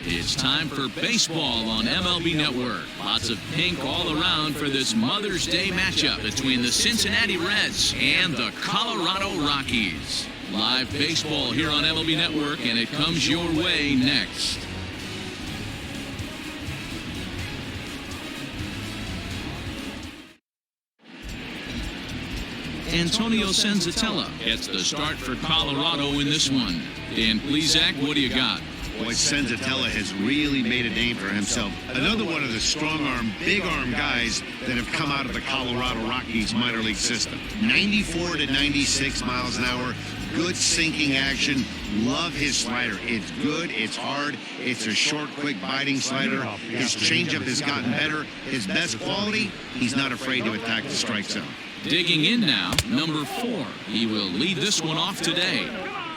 It's time for baseball on MLB Network. Lots of pink all around for this Mother's Day matchup between the Cincinnati Reds and the Colorado Rockies. Live baseball here on MLB Network, and it comes your way next. Antonio Senzatella gets the start for Colorado in this one. Dan Plesac, what do you got? Boy, Senzatella has really made a name for himself. Another one of the strong-arm, big-arm guys that have come out of the Colorado Rockies minor league system. 94 to 96 miles an hour, good sinking action. Love his slider. It's good, it's hard, it's a short, quick, biting slider. His changeup has gotten better. His best quality, he's not afraid to attack the strike zone. Digging in now, number 4. He will lead this one off today.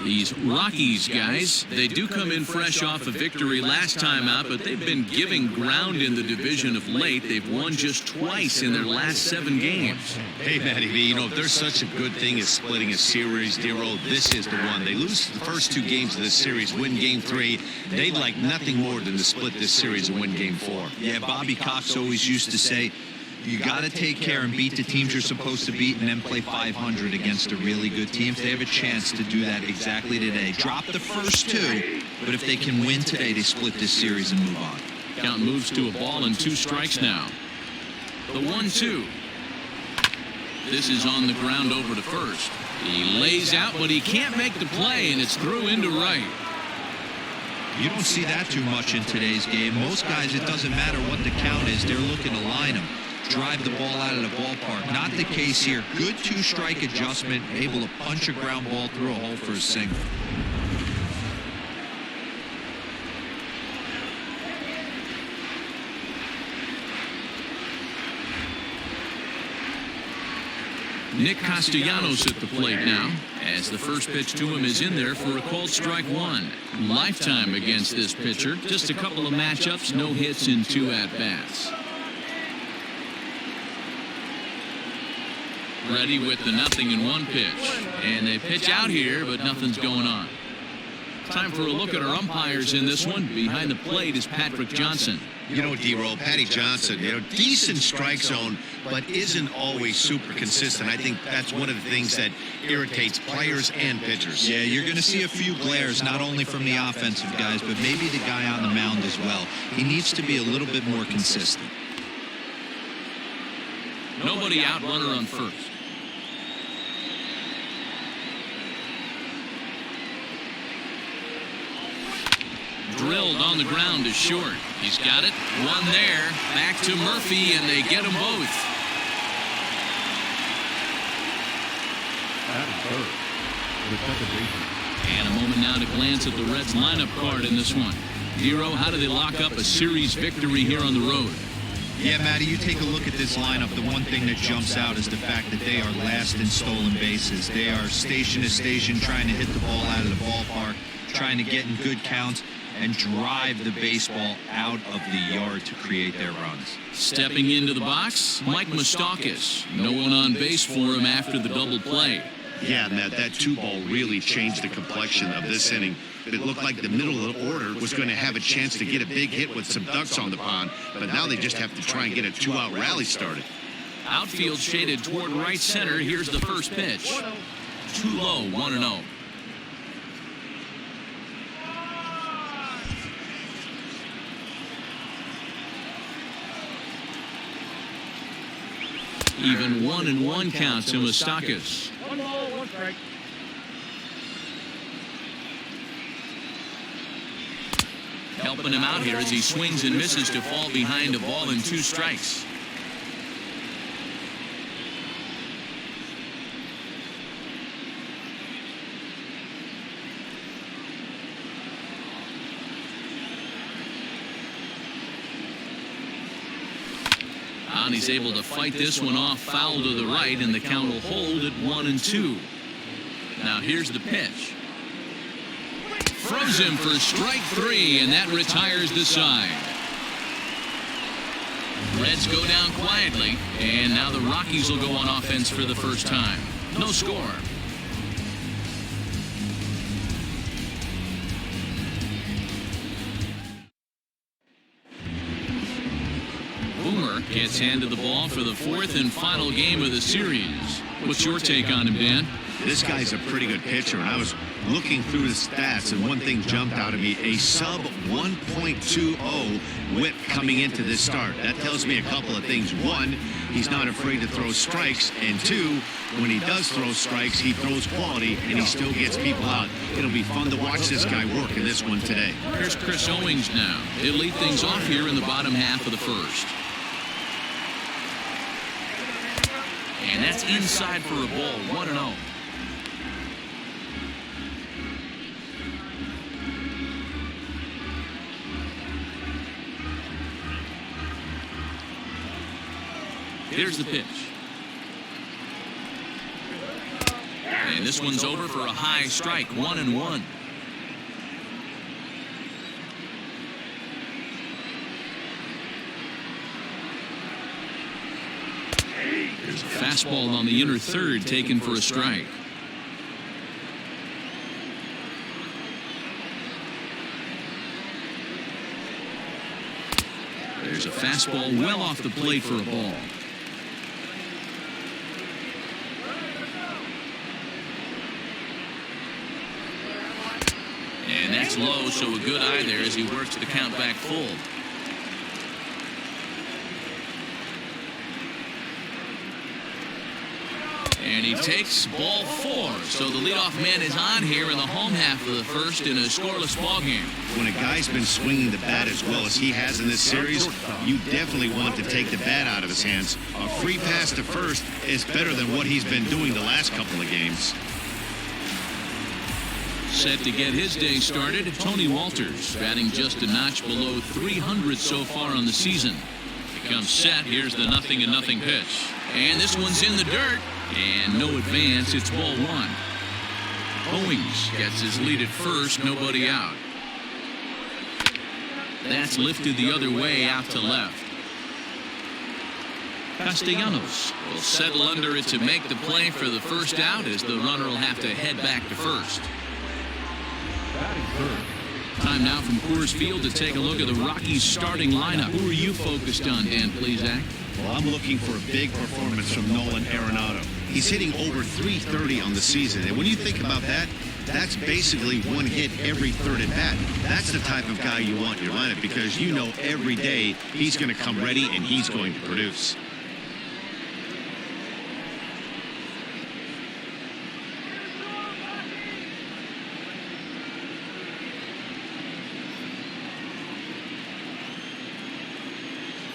These Rockies guys, they do come in fresh off a victory last time out, but they've been giving ground in the division of late. They've won just twice in their last 7 games. Hey, Matty V, if there's such a good thing as splitting a series, Dero, this is the one. They lose the first 2 games of this series, win Game 3. They'd like nothing more than to split this series and win Game 4. Yeah, Bobby Cox always used to say, you got to take care and beat the teams you're supposed to beat and then play 500 against a really good team. They have a chance to do that exactly today. Drop the first 2, but if they can win today, they split this series and move on. Count moves to a ball and 2 strikes now. The 1-2. This is on the ground over to first. He lays out, but he can't make the play, and it's through into right. You don't see that too much in today's game. Most guys, it doesn't matter what the count is. They're looking to line them, drive the ball out of the ballpark. Not the case here. Good 2-strike adjustment, able to punch a ground ball through a hole for a single. Nick Castellanos at the plate now, as the first pitch to him is in there for a called strike 1. Lifetime against this pitcher. Just a couple of matchups, no hits in 2 at-bats. Ready with the 0-1 pitch. And they pitch out here, but nothing's going on. Time for a look at our umpires in this one. Behind the plate is Patrick Johnson. D-Roll, Patty Johnson, decent strike zone, but isn't always super consistent. I think that's one of the things that irritates players and pitchers. Yeah, you're going to see a few glares, not only from the offensive guys, but maybe the guy on the mound as well. He needs to be a little bit more consistent. Nobody out, runner on first. Drilled on the ground to short. He's got it. One there. Back to Murphy, and they get them both. And a moment now to glance at the Reds lineup card in this one. Dero, how do they lock up a series victory here on the road? Yeah, Matty, you take a look at this lineup. The one thing that jumps out is the fact that they are last in stolen bases. They are station to station trying to hit the ball out of the ballpark, trying to get in good counts and drive the baseball out of the yard to create their runs. Stepping into the box, Mike Moustakas. No one on base for him after the double play. Yeah, Matt, that 2-ball really changed the complexion of this inning. It looked like the middle of the order was going to have a chance to get a big hit with some ducks on the pond, but now they just have to try and get a 2-out rally started. Outfield shaded toward right center. Here's the first pitch. Too low, 1-0. Even 1-1 count to Moustakas. 1 ball, 1 strike. Helping him out here as he swings and misses to fall behind a ball and 2 strikes. And he's able to fight this one off, foul to the right, and the count will hold at 1-2. Now here's the pitch. Throws him for strike 3, and that retires the side. Reds go down quietly, and now the Rockies will go on offense for the first time. No score. gets handed the ball for the fourth and final game of the series. What's your take on him, Dan? This guy's a pretty good pitcher, and I was looking through the stats, and one thing jumped out at me: a sub 1.20 whip coming into this start. That tells me a couple of things. One, he's not afraid to throw strikes, and two, when he does throw strikes, he throws quality, and he still gets people out. It'll be fun to watch this guy work in this one today. Here's Chris Owings now. He'll lead things off here in the bottom half of the first. And that's inside for a ball, 1-0. Here's the pitch. And this one's over for a high strike, 1-1. There's a fastball on the inner third taken for a strike. There's a fastball well off the plate for a ball. And that's low, so a good eye there as he works the count back full. And he takes ball 4. So the leadoff man is on here in the home half of the first in a scoreless ball game. When a guy's been swinging the bat as well as he has in this series, you definitely want to take the bat out of his hands. A free pass to first is better than what he's been doing the last couple of games. Set to get his day started, Tony Walters, batting just a notch below 300 so far on the season. He comes set. Here's the 0-0 pitch. And this one's in the dirt. And no advance. It's ball 1. Owings gets his lead at first. Nobody out. That's lifted the other way out to left. Castellanos will settle under it to make the play for the first out as the runner will have to head back to first. Time now from Coors Field to take a look at the Rockies starting lineup. Who are you focused on, Dan Plesac? Well, I'm looking for a big performance from Nolan Arenado. He's hitting over .330 on the season, and when you think about that, that's basically one hit every third at bat. That's the type of guy you want in your lineup because you know every day he's going to come ready and he's going to produce.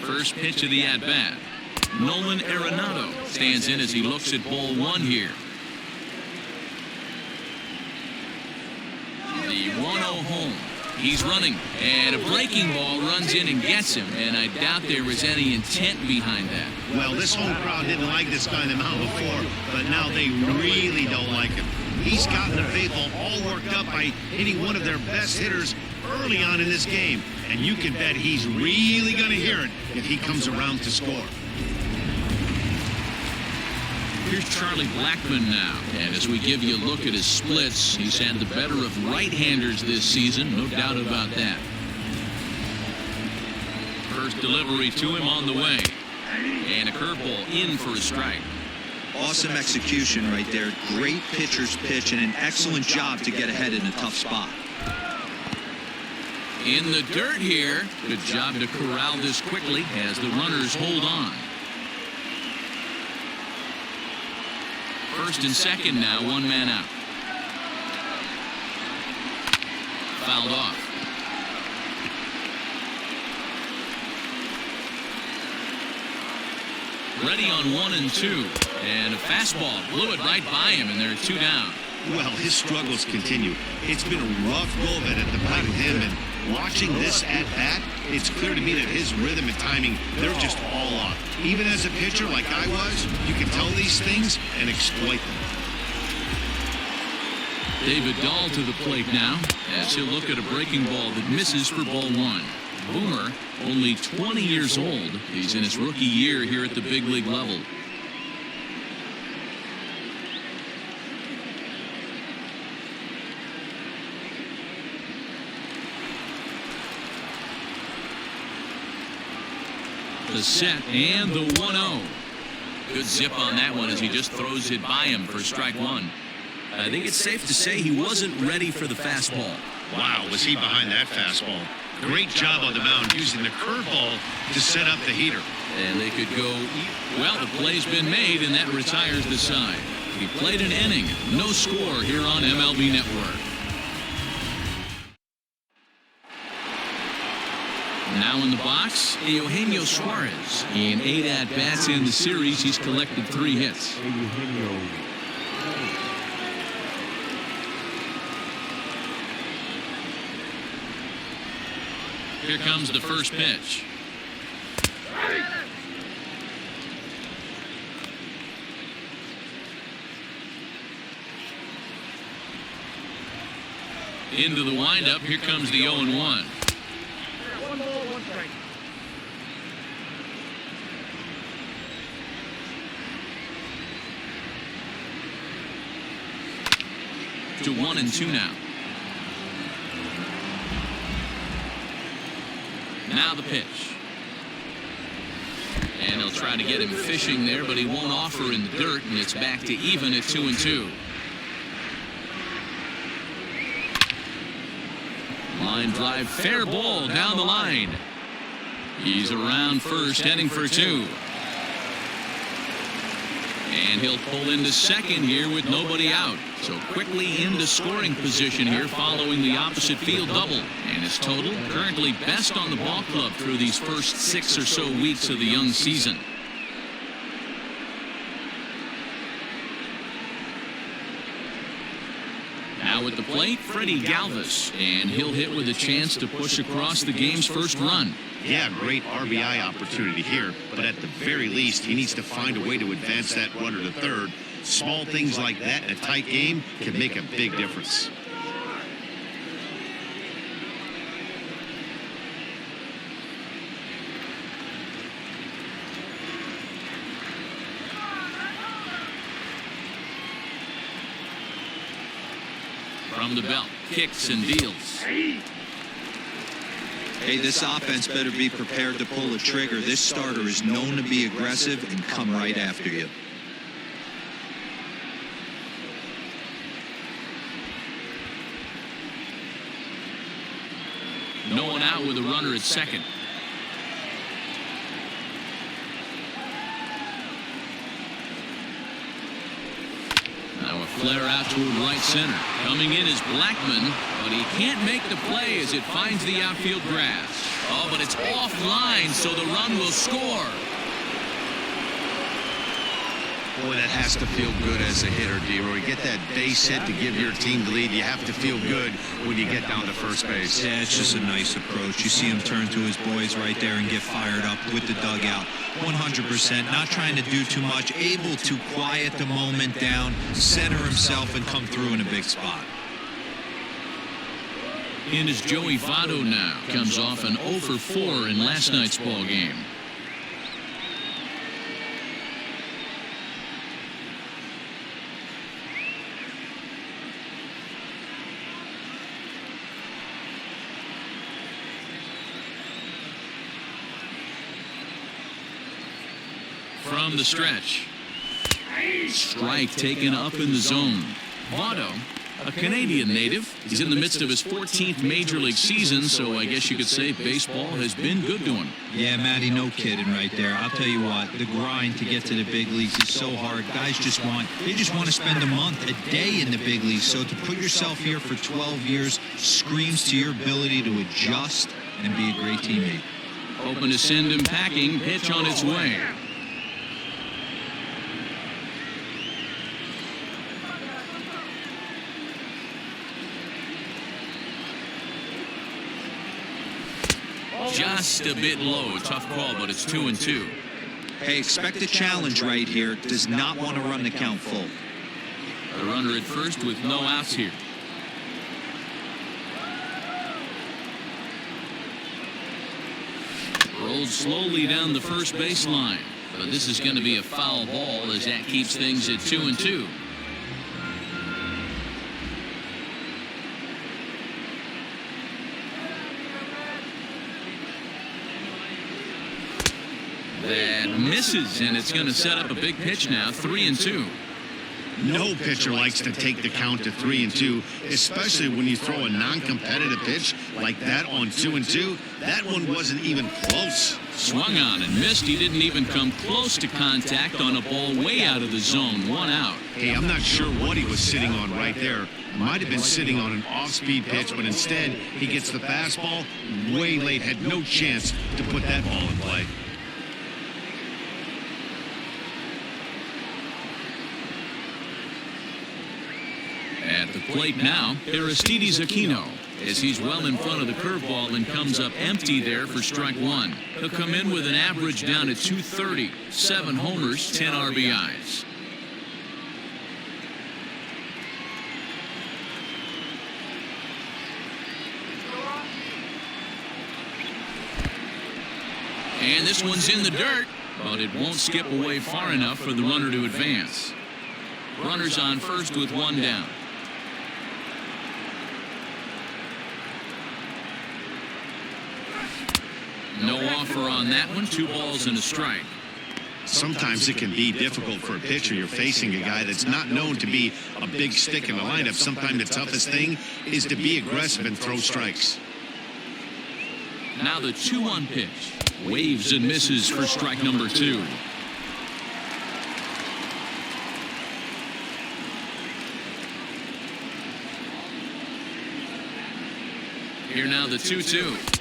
First pitch of the at-bat. Nolan Arenado stands in as he looks at ball 1 here. The 1-0 home. He's running, and a breaking ball runs in and gets him, and I doubt there was any intent behind that. Well, this home crowd didn't like this guy in the mound before, but now they really don't like him. He's gotten the faithful all worked up by hitting one of their best hitters early on in this game, and you can bet he's really going to hear it if he comes around to score. Here's Charlie Blackmon now, and as we give you a look at his splits, he's had the better of right-handers this season, no doubt about that. First delivery to him on the way, and a curveball in for a strike. Awesome execution right there. Great pitcher's pitch and an excellent job to get ahead in a tough spot. In the dirt here. Good job to corral this quickly as the runners hold on. First and second now, one man out. Fouled off. Ready on 1 and 2. And a fastball blew it right by him, and there are 2 down. Well, his struggles continue. It's been a rough go of it at the plate with him, and watching this at-bat, it's clear to me that his rhythm and timing, they're just all off. Even as a pitcher like I was, you can tell these things and exploit them. David Dahl to the plate now as he'll look at a breaking ball that misses for ball 1. Boomer, only 20 years old. He's in his rookie year here at the big league level. is set, and the 1-0. Good zip on that one as he just throws it by him for strike one. I think it's safe to say he wasn't ready for the fastball. Wow, was he behind that fastball? Great job on the mound using the curveball to set up the heater. And they could go, well, the play's been made, and that retires the side. He played an inning, no score here on MLB Network. Now in the box, Eugenio Suarez. In 8 at-bats in the series, he's collected 3 hits. Here comes the first pitch. Into the windup, here comes the 0-1. To 1-2 now. Now the pitch. And he'll try to get him fishing there, but he won't offer in the dirt, and it's back to even at 2-2. Line drive, fair ball down the line. He's around first, heading for 2. And he'll pull into second here with nobody out. So quickly into scoring position here following the opposite field double. And his total currently best on the ball club through these first 6 or so weeks of the young season. Now at the plate, Freddie Galvis, and he'll hit with a chance to push across the game's first run. Yeah, great RBI opportunity here, but at the very least, he needs to find a way to advance that runner to third. Small things like that in a tight game can make a big difference. From the belt, kicks and deals. Hey, this offense better be prepared to pull a trigger. This starter is known to be aggressive and come right after you. No one out with a runner at second. Now a flare out toward right center. Coming in is Blackman, but he can't make the play as it finds the outfield grass. Oh, but it's offline, so the run will score. Boy, that has to feel good as a hitter, D-Roy. Get that base hit to give your team the lead. You have to feel good when you get down to first base. Yeah, it's just a nice approach. You see him turn to his boys right there and get fired up with the dugout. 100%, not trying to do too much, able to quiet the moment down, center himself, and come through in a big spot. In is Joey Votto now. Comes off an 0 for 4 in last night's ball game. From the stretch. Strike taken up in the zone. Votto, a Canadian native. He's in the midst of his 14th Major League season, so I guess you could say baseball has been good to him. Yeah, Matty, no kidding right there. I'll tell you what, the grind to get to the big leagues is so hard. Guys just want to spend a month, a day in the big leagues. So to put yourself here for 12 years screams to your ability to adjust and be a great teammate. Hoping to send him packing. Pitch on its way. Just a bit low. Tough call, but it's 2-2. Hey, expect a challenge right here. Does not want to run the count full. The runner at first with no outs here. Rolled slowly down the first baseline. But this is going to be a foul ball as that keeps things at 2-2. That misses, and it's going to set up a big pitch now, 3-2. No pitcher likes to take the count to 3-2, especially when you throw a non-competitive pitch like that on 2-2. That one wasn't even close. Swung on and missed. He didn't even come close to contact on a ball way out of the zone. 1 out. Hey, I'm not sure what he was sitting on right there. Might have been sitting on an off-speed pitch, but instead he gets the fastball way late. Had no chance to put that ball in play. At the plate now, Aristides Aquino, as he's well in front of the curveball and comes up empty there for strike 1. He'll come in with an average down at 230, 7 homers, 10 RBIs. And this one's in the dirt, but it won't skip away far enough for the runner to advance. Runners on first with 1 down. No offer on that one. 2 balls and a strike. Sometimes it can be difficult for a pitcher. You're facing a guy that's not known to be a big stick in the lineup. Sometimes the toughest thing is to be aggressive and throw strikes. Now the 2-1 pitch. Waves and misses for strike number 2. Here now the 2-2.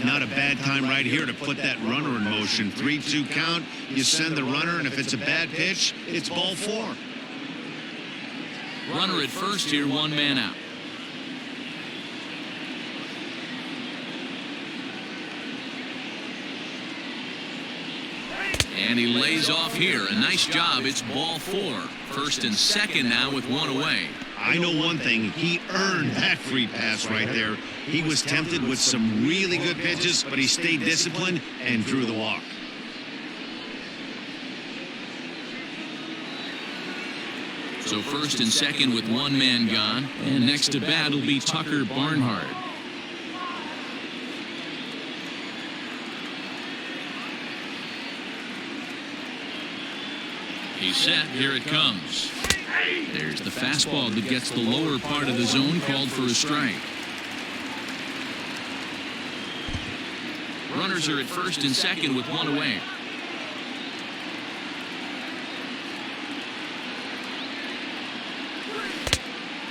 Not a bad time right here to put that runner in motion. 3-2 count. You send the runner, and if it's a bad pitch, it's ball 4. Runner at first here, 1 man out. And he lays off here. A nice job. It's ball 4. First and second now with 1 away. I know one thing. He earned that free pass right there. He was tempted with some really good pitches, but he stayed disciplined and drew the walk. So first and second with 1 man gone. And next to bat will be Tucker Barnhart. He's set. Here it comes. There's the fastball that gets the lower part of the zone, called for a strike. Runners are at first and second with 1 away.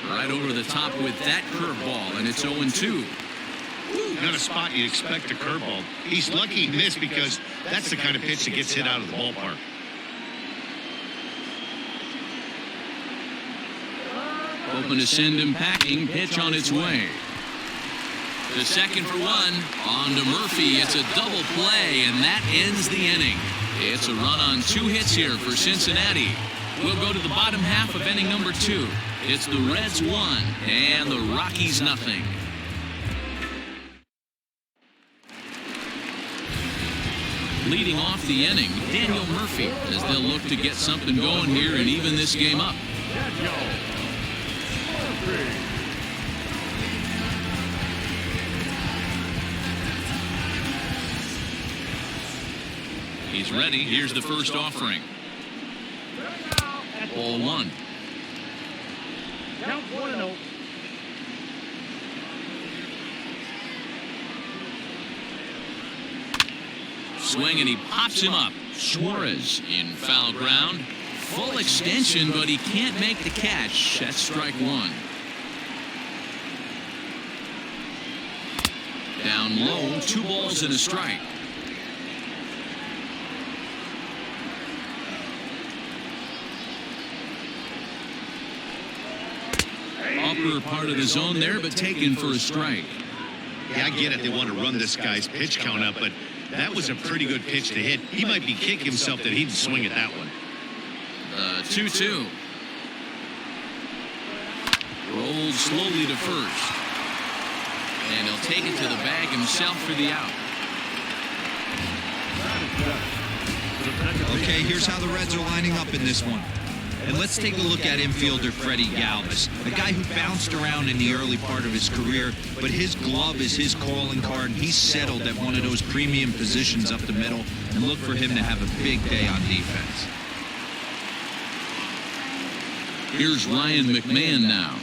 Right over the top with that curveball, and it's 0-2. Not a spot you'd expect a curveball. He's lucky he missed because that's the kind of pitch that gets hit out of the ballpark. Open to send him packing. Pitch on its way. The second for 1. On to Murphy. It's a double play, and that ends the inning. It's a run on 2 hits here for Cincinnati. We'll go to the bottom half of inning number 2. It's the Reds 1 and the Rockies nothing. Leading off the inning, Daniel Murphy, as they'll look to get something going here and even this game up. He's ready. Here's the first offering. Ball 1. Count 1-0. Swing, and he pops him up. Suarez in foul ground. Full extension, but he can't make the catch. That's strike 1. Down low, 2 balls and a strike. Upper part of the zone there, but taken for a strike. Yeah, I get it. They want to run this guy's pitch count up, but that was a pretty good pitch to hit. He might be kicking himself that he didn't swing at that one. 2-2. Rolls slowly to first. And he'll take it to the bag himself for the out. Okay, here's how the Reds are lining up in this one. And let's take a look at infielder Freddie Galvis, a guy who bounced around in the early part of his career, but his glove is his calling card, and he's settled at one of those premium positions up the middle, and look for him to have a big day on defense. Here's Ryan McMahon now.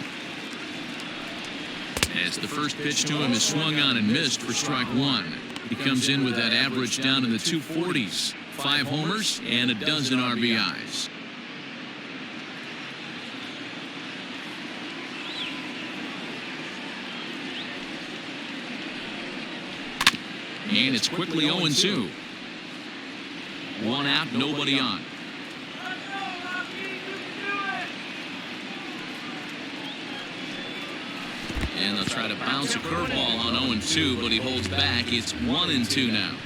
As the first pitch to him is swung on and missed for strike one. He comes in with that average down in the 240s. 5 homers and a dozen RBIs. And it's quickly 0-2. 1 out, nobody on. And they'll try to bounce a curveball on 0-2, but he holds back. It's 1-2 now.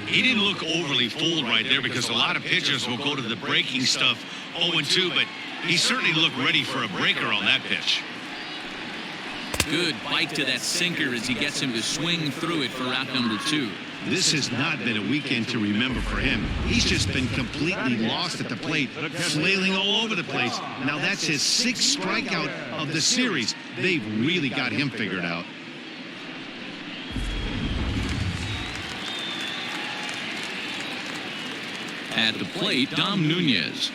He didn't look overly fooled right there, because a lot of pitchers will go to the breaking stuff 0-2, but he certainly looked ready for a breaker on that pitch. Good bite to that sinker as he gets him to swing through it for out number 2. This has not been a weekend to remember for him. He's just been completely lost at the plate, flailing all over the place. Now that's his 6th strikeout of the series. They've really got him figured out. At the plate, Dom Nunez.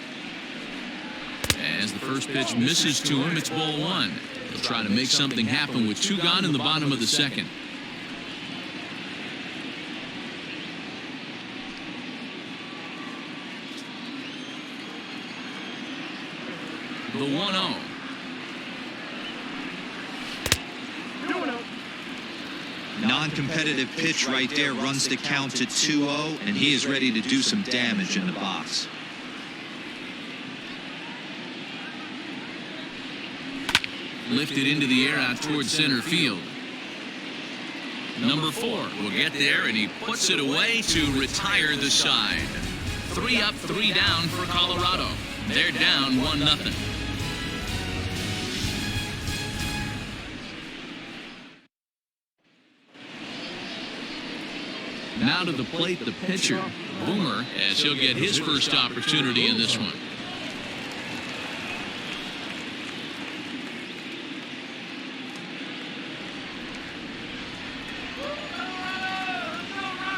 As the first pitch misses to him, it's ball 1. He'll try to make something happen with 2 gone in the bottom of the 2nd. The 1-0. Non-competitive pitch right there runs the count to 2-0, and he is ready to do some damage in the box. Lifted into the air out towards center field. Number 4 will get there, and he puts it away to retire the side. 3 up, 3 down for Colorado. They're down 1-0. Now to the plate, the pitcher, Boomer, as he'll get his first opportunity in this one.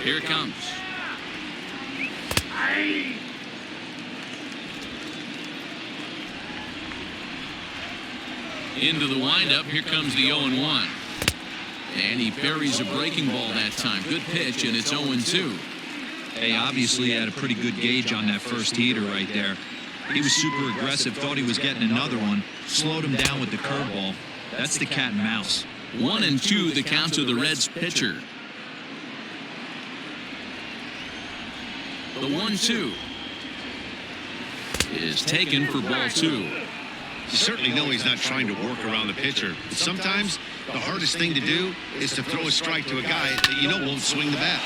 Here it comes. Into the windup. Here comes the 0-1. And he buries a breaking ball that time. Good pitch, and it's 0-2. Hey, obviously had a pretty good gauge on that first heater right there. He was super aggressive, thought he was getting another one, slowed him down with the curveball. That's the cat and mouse. 1-2 the count to the Reds pitcher. The 1-2 is taken for ball 2. You certainly know he's not trying to work around the pitcher. But sometimes the hardest thing to do is to throw a strike to a guy that you know won't swing the bat.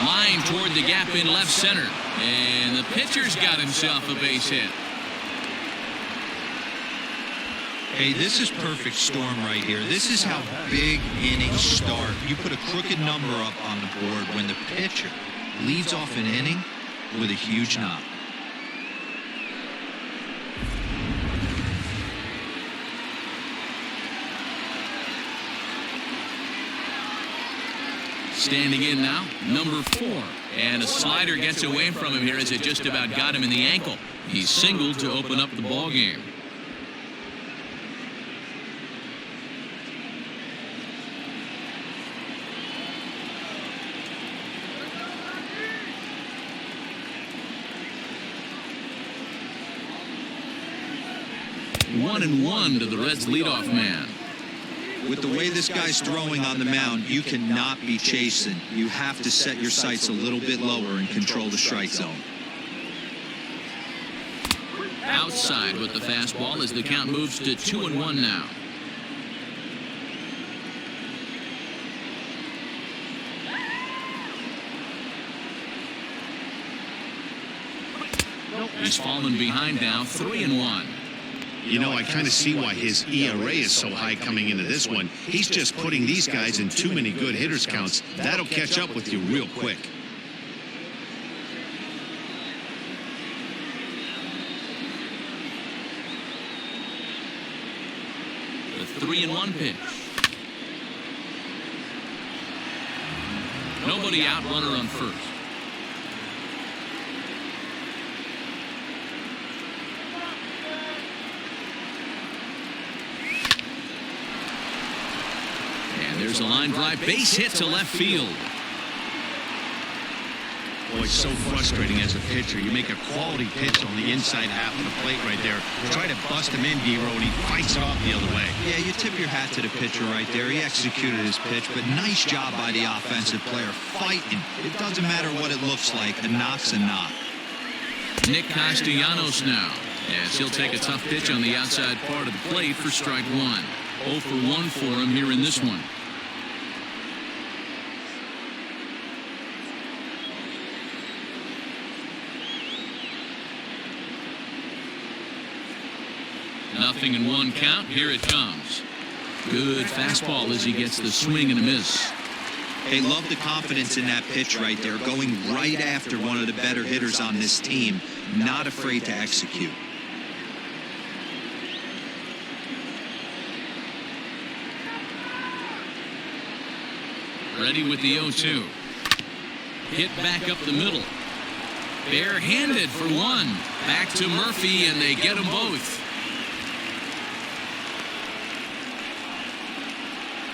Line toward the gap in left center. And the pitcher's got himself a base hit. Hey, this is perfect storm right here. This is how big innings start. You put a crooked number up on the board when the pitcher leads off an inning with a huge knock. Standing in now, number 4. And a slider gets away from him here as it just about got him in the ankle. He's singled to open up the ball game. One and 1 to the Reds leadoff man. With the way this guy's throwing on the mound, you cannot be chasing. You have to set your sights a little bit lower and control the strike zone. Outside with the fastball as the count moves to 2-1 now. He's fallen behind now, 3-1. You know, I kind of see why his ERA is so high coming into this one. He's just putting these guys in too many good hitters counts. That'll catch up with you real quick. 3-1 pitch. Nobody out, runner on first. And there's a line drive, base hit to left field. Boy, it's so frustrating as a pitcher. You make a quality pitch on the inside half of the plate right there. Try to bust him in, D-Roll, and he fights it off the other way. Yeah, you tip your hat to the pitcher right there. He executed his pitch, but nice job by the offensive player fighting. It doesn't matter what it looks like. A knock's a knock. Nick Castellanos now, as he'll take a tough pitch on the outside part of the plate for strike one. 0 for 1 for him here in this one. Nothing in one count. Here it comes. Good fastball as he gets the swing and a miss. Hey, love the confidence in that pitch right there. Going right after one of the better hitters on this team. Not afraid to execute. Ready with the 0-2. Hit back up the middle. Barehanded for one. Back to Murphy, and they get them both.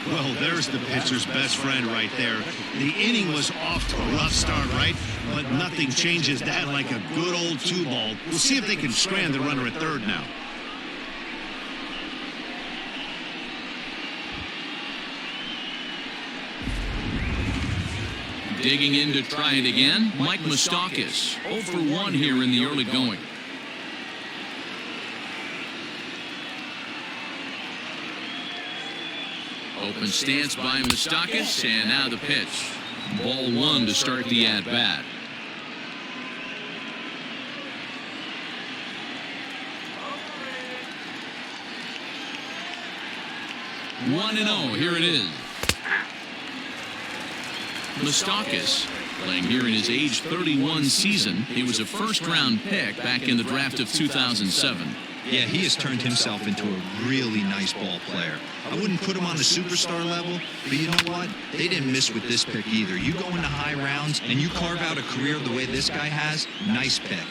Well, there's the pitcher's best friend right there. The inning was off to a rough start, right? But nothing changes that like a good old 2-ball. We'll see if they can strand the runner at third now. Digging in to try it again, Mike Moustakas. 0 for 1 here in the early going. Open stance by Moustakas, and now the pitch. Ball 1 to start the at-bat. One and 0, here it is. Moustakas, playing here in his age 31 season. He was a first-round pick back in the draft of 2007. Yeah, he has turned himself into a really nice ball player. I wouldn't put him on the superstar level, but you know what? They didn't miss with this pick either. You go into high rounds and you carve out a career the way this guy has, nice pick.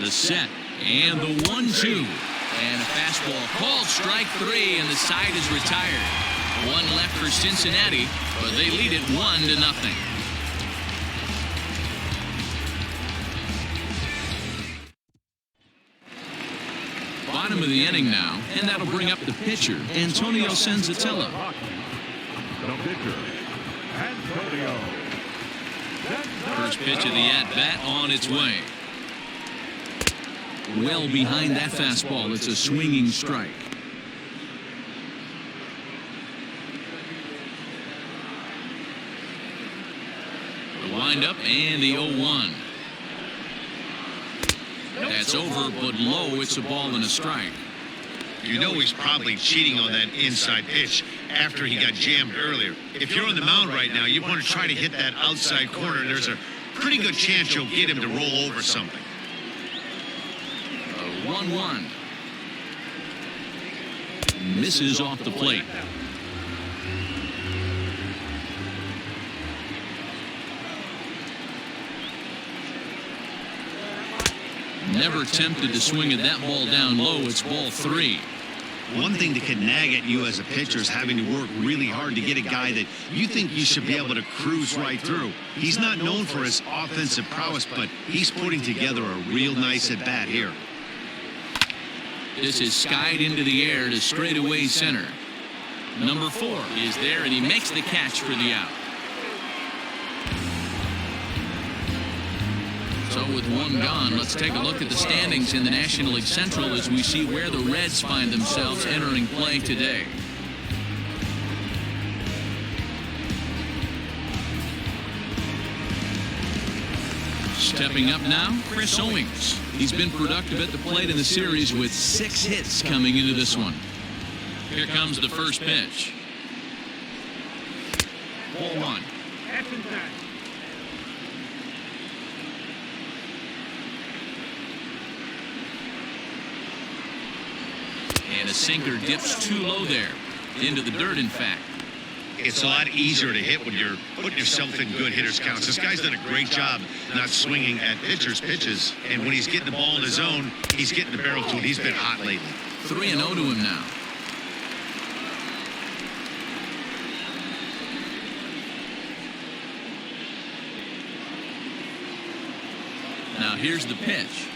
The set and the 1-2. And a fastball called strike 3, and the side is retired. One left for Cincinnati, but they lead it 1-0. Bottom of the inning now, and that'll bring up the pitcher, Antonio Senzatella. The pitcher, Antonio. First pitch of the at-bat on its way. Well behind that fastball, it's a swinging strike. The windup and the 0-1. That's over, but low. It's a ball and a strike. You know he's probably cheating on that inside pitch after he got jammed earlier. If you're on the mound right now, you want to try to hit that outside corner. There's a pretty good chance you'll get him to roll over something. 1-1. Misses off the plate. Never tempted to swing at that ball down low. It's ball 3. One thing that can nag at you as a pitcher is having to work really hard to get a guy that you think you should be able to cruise right through. He's not known for his offensive prowess, but he's putting together a real nice at-bat here. This is skied into the air to straightaway center. Number 4 is there, and he makes the catch for the out. So with one gone, let's take a look at the standings in the National League Central as we see where the Reds find themselves entering play today. Stepping up now, Chris Owings. He's been productive at the plate in the series with 6 hits coming into this one. Here comes the first pitch. Ball 1. And a sinker dips too low there. Into the dirt, in fact. It's a lot easier to hit when you're putting yourself in good hitter's counts. This guy's done a great job not swinging at pitchers' pitches. And when he's getting the ball in his zone, he's getting the barrel to it. He's been hot lately. 3-0 to him now. Now here's the pitch.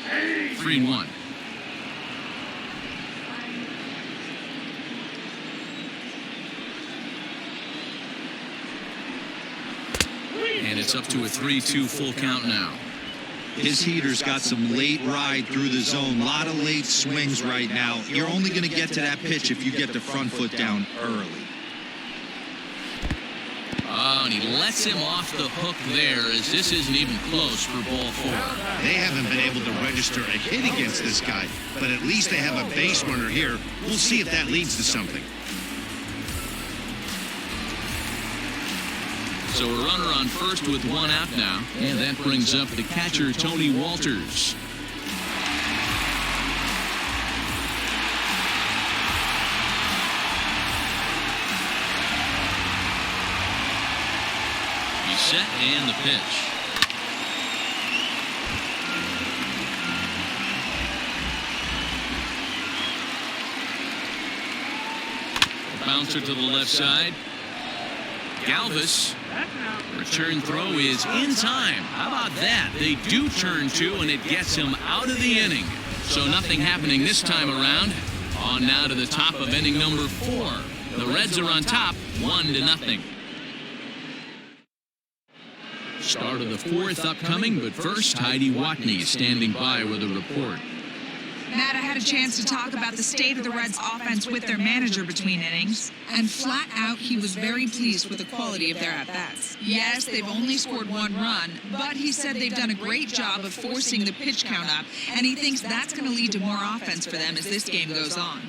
3-1. And it's up to a 3-2 full count now. His heater's got some late ride through the zone. A lot of late swings right now. You're only going to get to that pitch if you get the front foot down early. Oh, and he lets him off the hook there, as this isn't even close for ball 4. They haven't been able to register a hit against this guy, but at least they have a base runner here. We'll see if that leads to something. So a runner on first with 1 out now, and that brings up the catcher, Tony Walters. He's set, and the pitch. A bouncer to the left side. Galvis. Return throw is in time. How about that? They do turn 2, and it gets him out of the inning. So nothing happening this time around. On now to the top of inning number 4. The Reds are on top, 1-0. Start of the 4th upcoming, but first, Heidi Watney is standing by with a report. Matt, I had a chance to talk about the state of the Reds' offense with their manager between innings, and flat out, he was very pleased with the quality of their at-bats. Yes, they've only scored 1 run, but he said they've done a great job of forcing the pitch count up, and he thinks that's going to lead to more offense for them as this game goes on.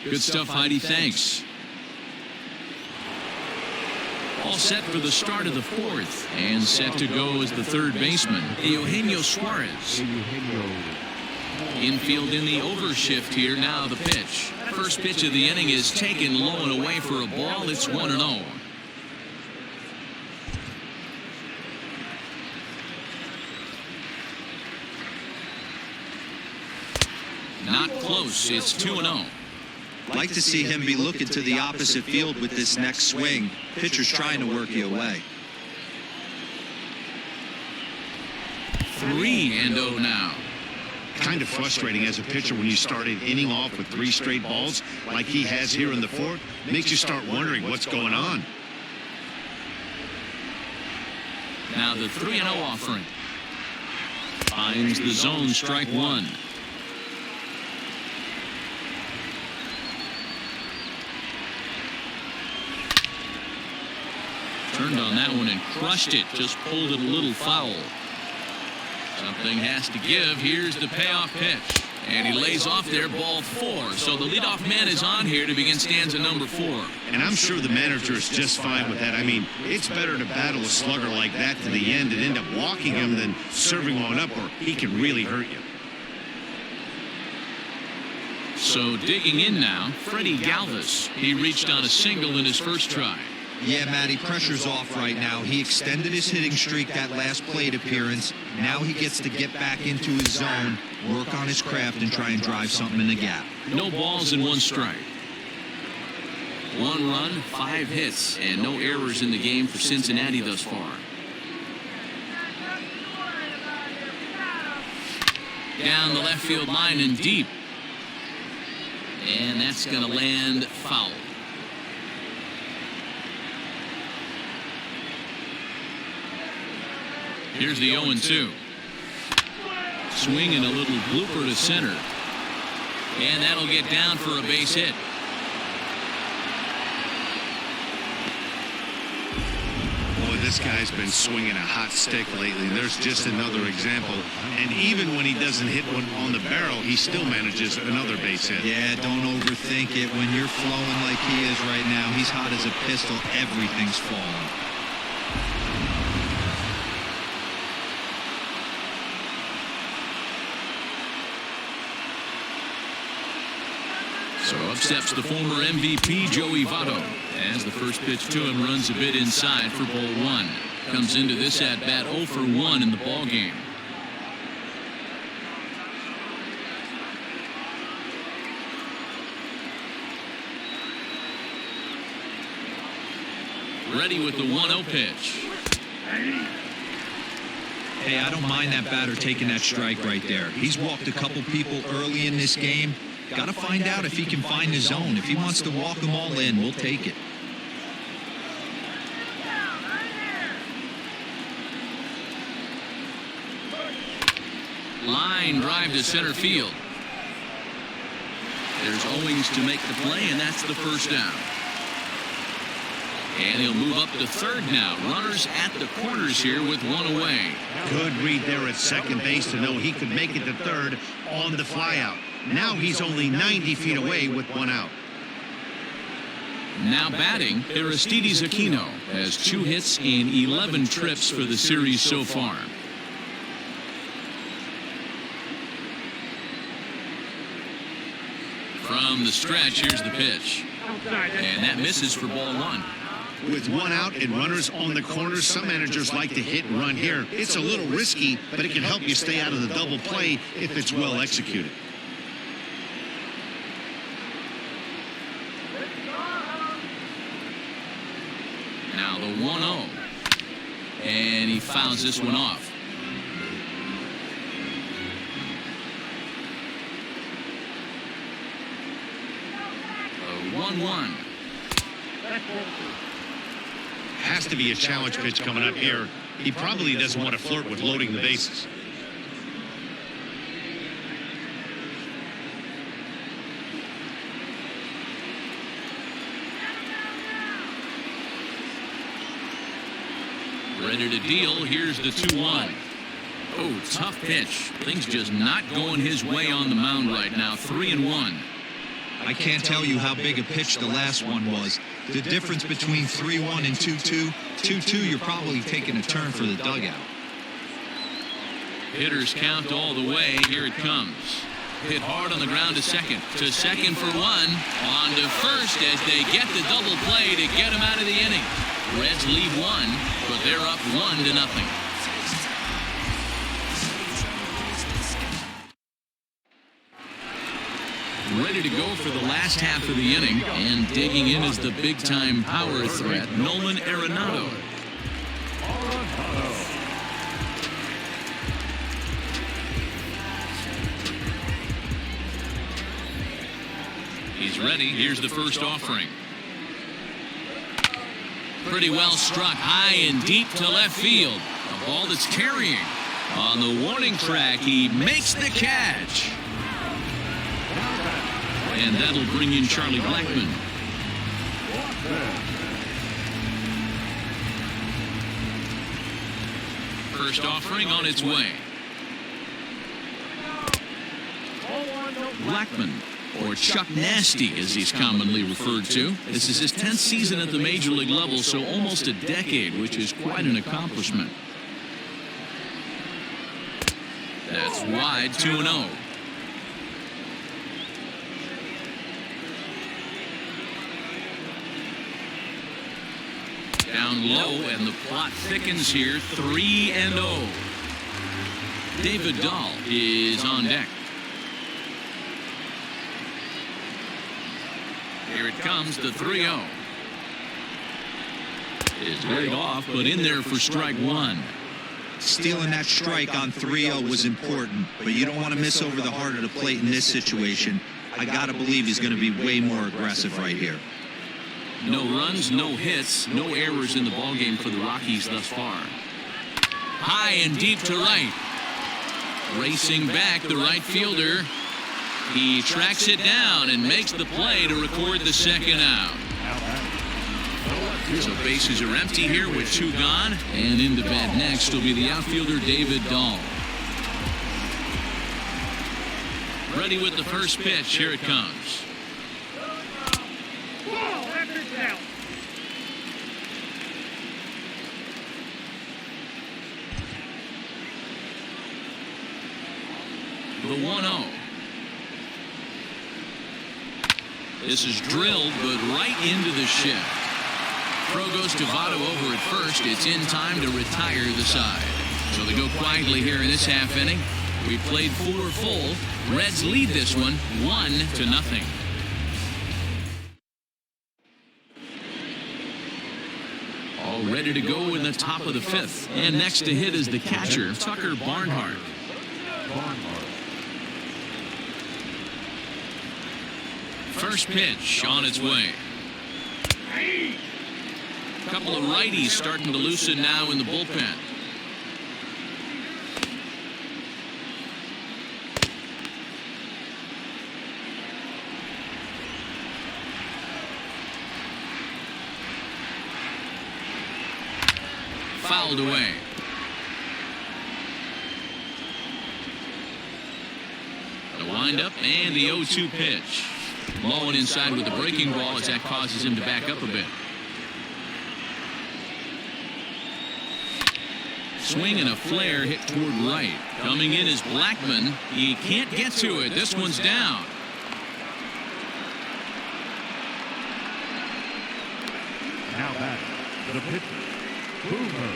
Good stuff, Heidi. Thanks. All set for the start of the 4th, and set to go as the third baseman, Eugenio Suarez. Infield in the overshift here. Now the pitch. First pitch of the inning is taken low and away for a ball. It's 1-0. Not close. It's 2-0. Like to see him be looking to the opposite field with this next swing. Pitcher's trying to work you away. 3-0 now. Kind of frustrating as a pitcher when you start an inning off with 3 straight balls like he has here in the 4th. Makes you start wondering what's going on. Now the 3-0 offering. Finds the zone, strike 1. Turned on that one and crushed it. Just pulled it a little foul. Something has to give. Here's the payoff pitch. And he lays off there, ball 4. So the leadoff man is on here to begin stanza number 4. And I'm sure the manager is just fine with that. I mean, it's better to battle a slugger like that to the end and end up walking him than serving one up, or he can really hurt you. So digging in now, Freddie Galvis. He reached on a single in his first try. Yeah, Matty, pressure's off right now. He extended his hitting streak that last plate appearance. Now he gets to get back into his zone, work on his craft, and try and drive something in the gap. No balls and 1 strike. 1 run, 5 hits, and no errors in the game for Cincinnati thus far. Down the left field line and deep. And that's going to land foul. Here's the 0-2. Swing and a little blooper to center. And that'll get down for a base hit. Boy, this guy's been swinging a hot stick lately. There's just another example. And even when he doesn't hit one on the barrel, he still manages another base hit. Yeah, don't overthink it. When you're flowing like he is right now, he's hot as a pistol. Everything's falling. So up steps the former MVP, Joey Votto, as the first pitch to him runs a bit inside for ball one. Comes into this at-bat 0 for 1 in the ball game. Ready with the 1-0 pitch. Hey, I don't mind that batter taking that strike right there. He's walked a couple people early in this game. Got to find out if he can find his zone. If he wants to walk them all in, we'll take it. Line drive to center field. There's Owings to make the play, and that's the first down. And he'll move up to third now. Runners at the corners here with one away. Good read there at second base to know he could make it to third on the flyout. Now he's only 90 feet away with one out. Now batting, Aristides Aquino has 2 hits in 11 trips for the series so far. From the stretch, here's the pitch. And that misses for ball one. With one out and runners on the corners, some managers like to hit and run here. It's a little risky, but it can help you stay out of the double play if it's well executed. Now the 1-0. And he fouls this one off. A 1-1. Has to be a challenge pitch coming up here. He probably doesn't want to flirt with loading the bases. Ready to deal. Here's the 2-1. Oh, tough pitch. Things just not going his way on the mound right now. 3-1. I can't tell you how big a pitch the last one was. The difference between 3-1 and 2-2. 2-2, you're probably taking a turn for the dugout. Hitters count all the way. Here it comes. Hit hard on the ground to second. To second for one. On to first as they get the double play to get him out of the inning. Reds leave one, but they're up 1-0. Ready to go for the last half of the inning, and digging in is the big-time power threat, Nolan Arenado. He's ready. Here's the first offering. Pretty well struck high and deep to left field. A ball that's carrying. On the warning track, he makes the catch. And that'll bring in Charlie Blackmon. First offering on its way. Blackmon, or Chuck Nasty as he's commonly referred to. This is his 10th season at the major league level, so almost a decade, which is quite an accomplishment. That's wide, 2-0. Down low, and the plot thickens here, 3-0. David Dahl is on deck. Here it comes, the 3-0. It's laid off, but in there for strike one. Stealing that strike on 3-0 was important, but you don't want to miss over the heart of the plate in this situation. I got to believe he's going to be way more aggressive right here. No runs, no hits, no errors in the ballgame for the Rockies thus far. High and deep to right. Racing back, the right fielder. He tracks it down and makes the play to record the second out. So bases are empty here with 2 gone. And into bat next will be the outfielder David Dahl. Ready with the first pitch. Here it comes. The 1-0. This is drilled, but right into the shift. Throw goes to Votto over at first. It's in time to retire the side. So they go quietly here in this half inning. We played 4 full. Reds lead this one 1-0. All ready to go in the top of the 5th. And next to hit is the catcher, Tucker Barnhart. First pitch on its way. A couple of righties starting to loosen now in the bullpen. Fouled away. The windup and the 0-2 pitch. Low and inside with the breaking ball as that causes him to back up a bit. Swing and a flare hit toward right. Coming in is Blackman. He can't get to it. This one's down. Now back, the pitcher, Boomer.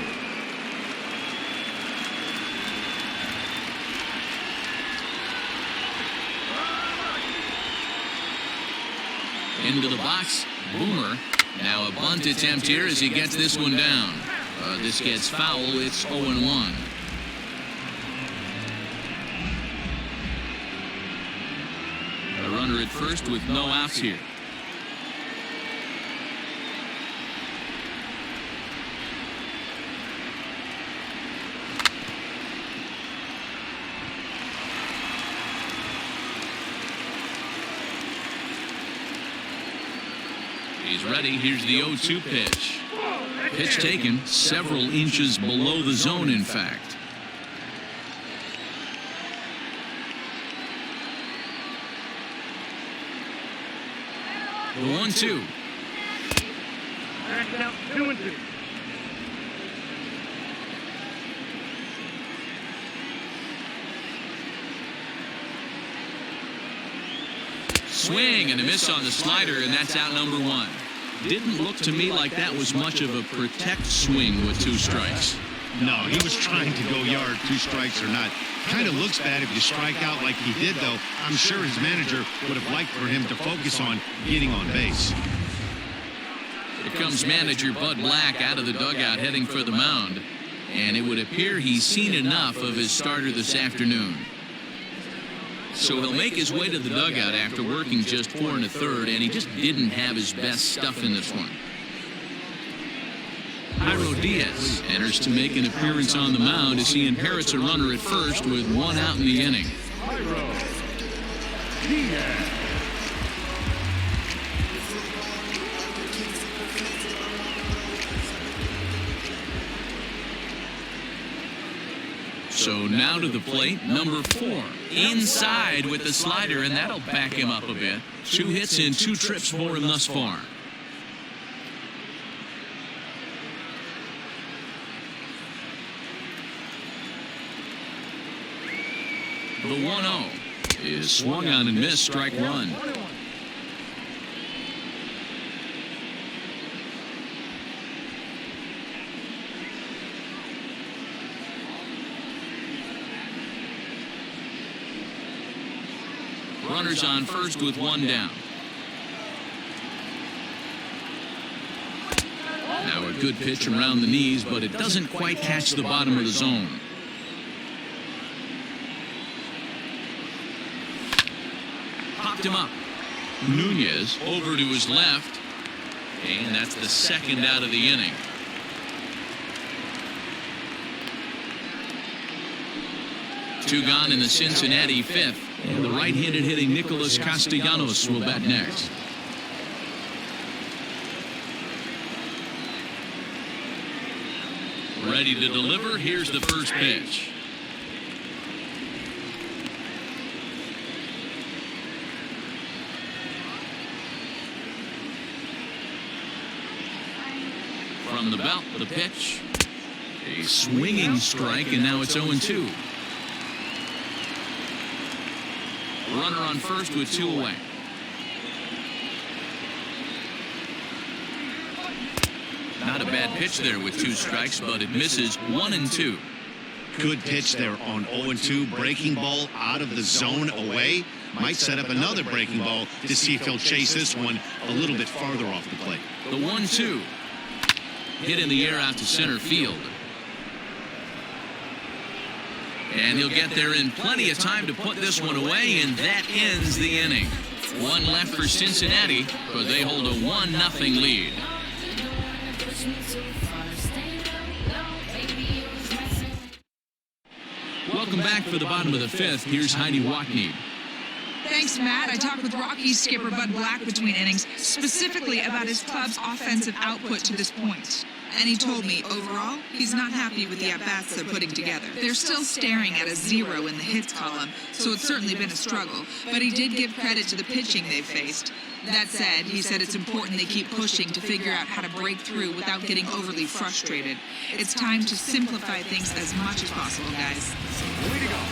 Into the box, Boomer. Now a bunt attempt here as he gets this one down. This gets foul. It's 0-1. A runner at first with no outs here. He's ready. Here's the 0-2 pitch. Pitch taken several inches below the zone, in fact. The 1-2. Back out 2-2. Swing and a miss on the slider, and that's out number 1. Didn't look to me like that was much of a protect swing with 2 strikes. No, he was trying to go yard, 2 strikes or not. Kind of looks bad if you strike out like he did, though. I'm sure his manager would have liked for him to focus on getting on base. Here comes manager Bud Black out of the dugout heading for the mound. And it would appear he's seen enough of his starter this afternoon. So he'll make his way to the dugout after working just 4 1/3, and he just didn't have his best stuff in this one. Jairo Diaz enters to make an appearance on the mound as he inherits a runner at first with 1 out in the inning. Jairo Diaz. So now to the plate, number 4. Inside with the slider, and that'll back him up a bit. 2 hits and 2 trips for him thus far. The 1-0 is swung on and missed, strike 1. Runners on first with 1 down. Now a good pitch around the knees, but it doesn't quite catch the bottom of the zone. Popped him up. Nunez over to his left, and that's the 2nd out of the inning. Two gone in the Cincinnati 5th. And the right-handed hitting Nicholas Castellanos will bat next. Ready to deliver. Here's the first pitch. From the belt, the pitch. A swinging strike, and now it's 0-2. Runner on first with 2 away. Not a bad pitch there with 2 strikes, but it misses 1-2. Good pitch there on 0-2. Breaking ball out of the zone away. Might set up another breaking ball to see if he'll chase this one a little bit farther off the plate. The 1-2. Hit in the air out to center field. And he'll get there in plenty of time to put this one away, and that ends the inning. 1 left for Cincinnati, but they hold a 1-0 lead. Welcome back for the bottom of the 5th. Here's Heidi Watney. Thanks, Matt. I talked with Rockies skipper Bud Black between innings, specifically about his club's offensive output to this point. And he told me, overall, he's not happy with the at-bats they're putting together. They're still staring at a 0 in the hits column, so it's certainly been a struggle. But he did give credit to the pitching they've faced. That said, he said it's important they keep pushing to figure out how to break through without getting overly frustrated. It's time to simplify things as much as possible, guys.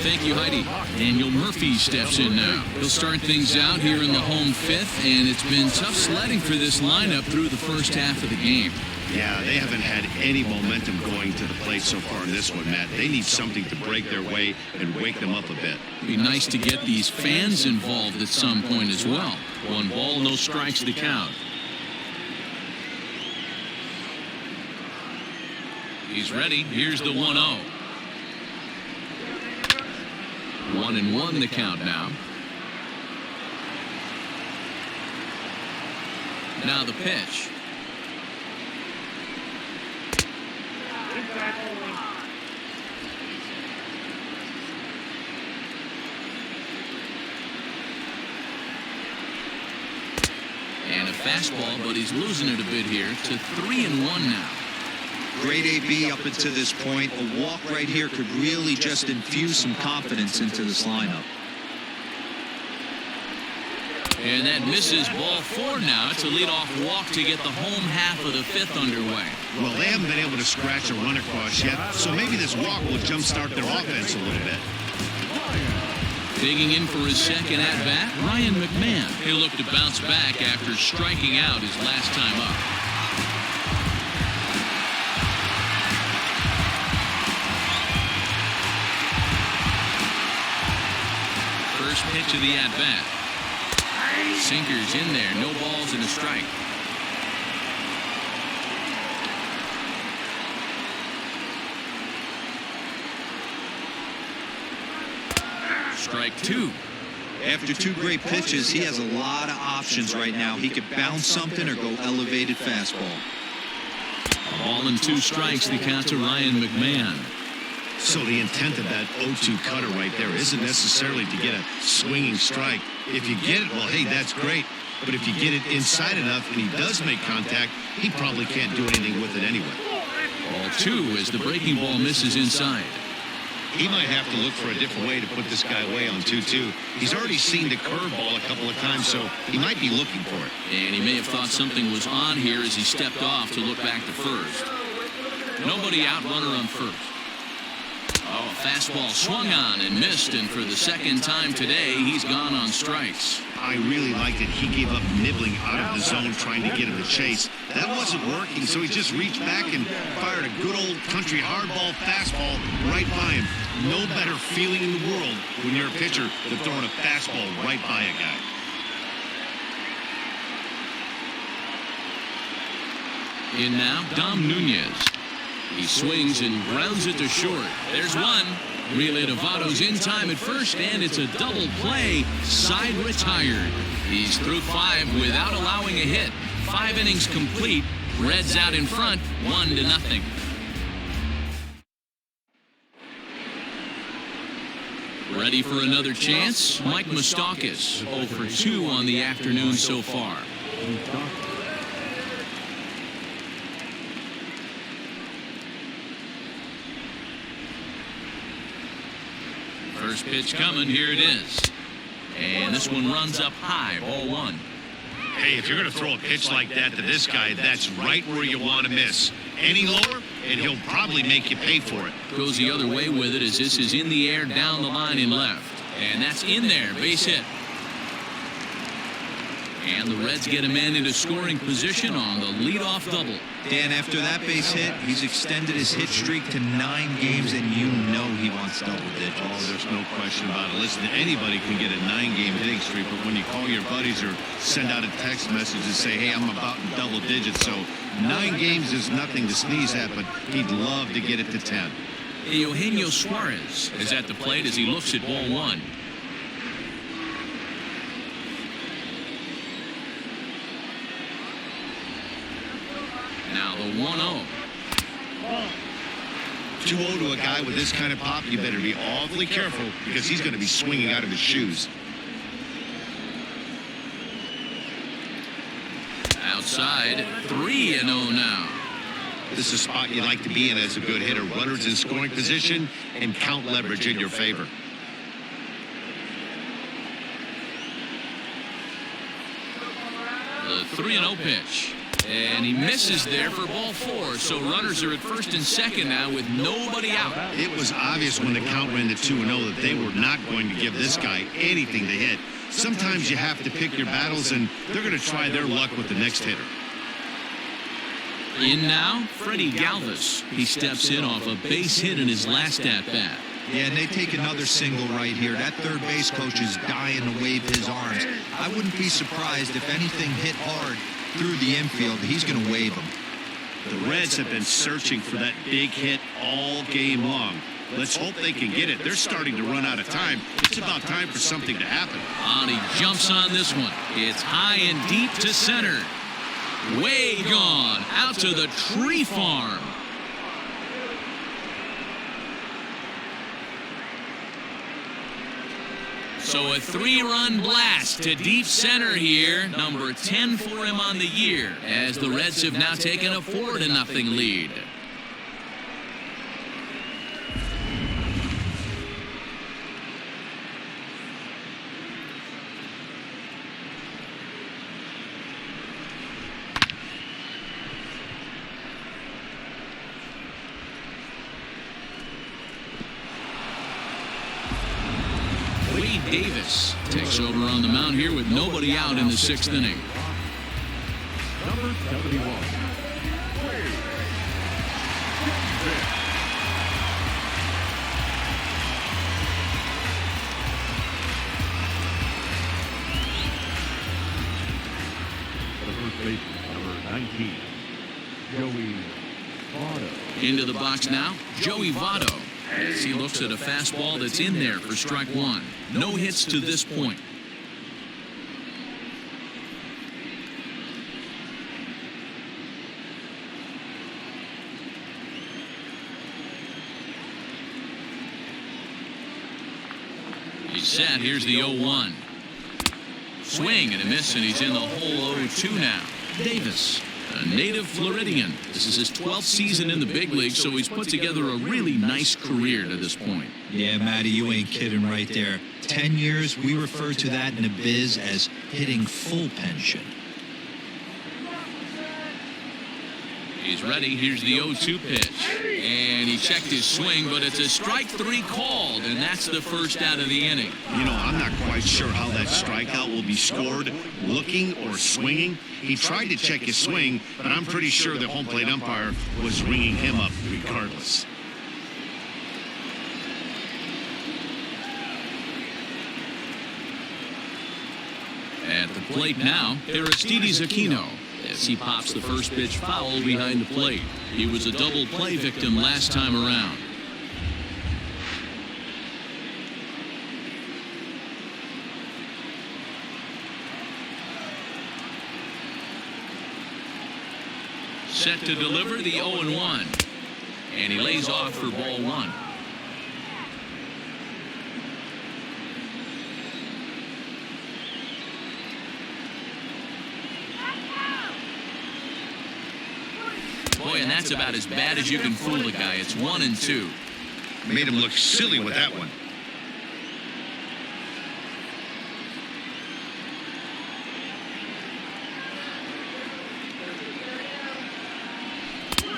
Thank you, Heidi. Daniel Murphy steps in now. He'll start things out here in the home 5th, and it's been tough sledding for this lineup through the first half of the game. Yeah, they haven't had any momentum going to the plate so far in this one, Matt. They need something to break their way and wake them up a bit. It'd be nice to get these fans involved at some point as well. 1 ball, no strikes to count. He's ready. Here's the 1-0. 1-1 the count now. Now the pitch. And a fastball, but he's losing it a bit here to 3-1 now. Great AB up until this point. A walk right here could really just infuse some confidence into this lineup. And that misses ball 4 now. It's a leadoff walk to get the home half of the 5th underway. Well, they haven't been able to scratch a run across yet, so maybe this walk will jumpstart their offense a little bit. Digging in for his second at-bat, Ryan McMahon. He'll look to bounce back after striking out his last time up. First pitch of the at-bat. Sinkers in there, no balls and a strike. Strike 2. After 2 great pitches, he has a lot of options right now. He could bounce something or go elevated fastball. Ball and 2 strikes, the count to Ryan McMahon. So the intent of that 0-2 cutter right there isn't necessarily to get a swinging strike. If you get it, well, hey, that's great. But if you get it inside enough and he does make contact, he probably can't do anything with it anyway. Ball 2 as the breaking ball misses inside. He might have to look for a different way to put this guy away on 2-2. He's already seen the curveball a couple of times, so he might be looking for it. And he may have thought something was on here as he stepped off to look back to first. Nobody out, runner on first. Oh, a fastball swung on and missed, and for the second time today, he's gone on strikes. I really liked it. He gave up nibbling out of the zone trying to get him to chase. That wasn't working, so he just reached back and fired a good old country hardball fastball right by him. No better feeling in the world when you're a pitcher than throwing a fastball right by a guy. In now, Dom Nunez. He swings and grounds it to short. There's one. Relay to Votto's in time at first, and it's a double play. Side retired. He's through 5 without allowing a hit. 5 innings complete. Reds out in front, 1-0. Ready for another chance? Mike Moustakas, 0 for 2 on the afternoon so far. First pitch coming, here it is. And this one runs up high, ball 1. Hey, if you're going to throw a pitch like that to this guy, that's right where you want to miss. Any lower, and he'll probably make you pay for it. Goes the other way with it as this is in the air down the line in left. And that's in there, base hit. And the Reds get a man into scoring position on the leadoff double. Dan, after that base hit, he's extended his hit streak to 9 games, and you know he wants double digits. Oh, there's no question about it. Listen, anybody can get a 9-game hitting streak, but when you call your buddies or send out a text message and say, hey, I'm about in double digits, so 9 games is nothing to sneeze at, but he'd love to get it to 10. Eugenio Suarez is at the plate as he looks at ball 1. Now the 1-0. 2-0 to a guy with this kind of pop, you better be awfully careful because he's going to be swinging out of his shoes. Outside, 3-0 now. This is a spot you like to be in as a good hitter. Runners in scoring position and count leverage in your favor. The 3-0 pitch. And he misses there for ball 4. So runners are at first and second now with nobody out. It was obvious when the count ran to 2-0 that they were not going to give this guy anything to hit. Sometimes you have to pick your battles, and they're going to try their luck with the next hitter. In now, Freddie Galvis. He steps in off a base hit in his last at-bat. Yeah, and they take another single right here. That third base coach is dying to wave his arms. I wouldn't be surprised if anything hit hard through the infield. He's going to wave them. The Reds have been searching for that big hit all game long. Let's hope they can get it. They're starting to run out of time. It's about time for something to happen. And he jumps on this one. It's high and deep to center. Way gone out to the tree farm. So a 3-run blast to deep center here. Number 10 for him on the year as the Reds have now taken a 4-0 lead. Davis takes over on the mound here with nobody out in the 6th inning. Number 71. The first baseman, number 19, Joey Votto. Into the box now, Joey Votto. As he looks at a fastball that's in there for strike 1. No hits to this point. He's set. Here's the 0-1. Swing and a miss, and he's in the hole 0-2 now. Davis, a native Floridian. This is his 12th season in the big leagues, so he's put together a really nice career to this point. Yeah, Matty, you ain't kidding right there. 10 years, we refer to that in the biz as hitting full pension. He's ready. Here's the 0-2 pitch. And he checked his swing, but it's a strike 3 called, and that's the first out of the inning. You know, I'm not quite sure how that strikeout will be scored, looking or swinging. He tried to check his swing, but I'm pretty sure the home plate umpire was ringing him up regardless. At the plate now, Aristides Aquino, as he pops the first pitch foul behind the plate. He was a double play victim last time around. Set to deliver the 0-1. And he lays off for ball 1. Boy, and that's about as bad as you can fool a guy. It's 1-2. Made him look silly with that one.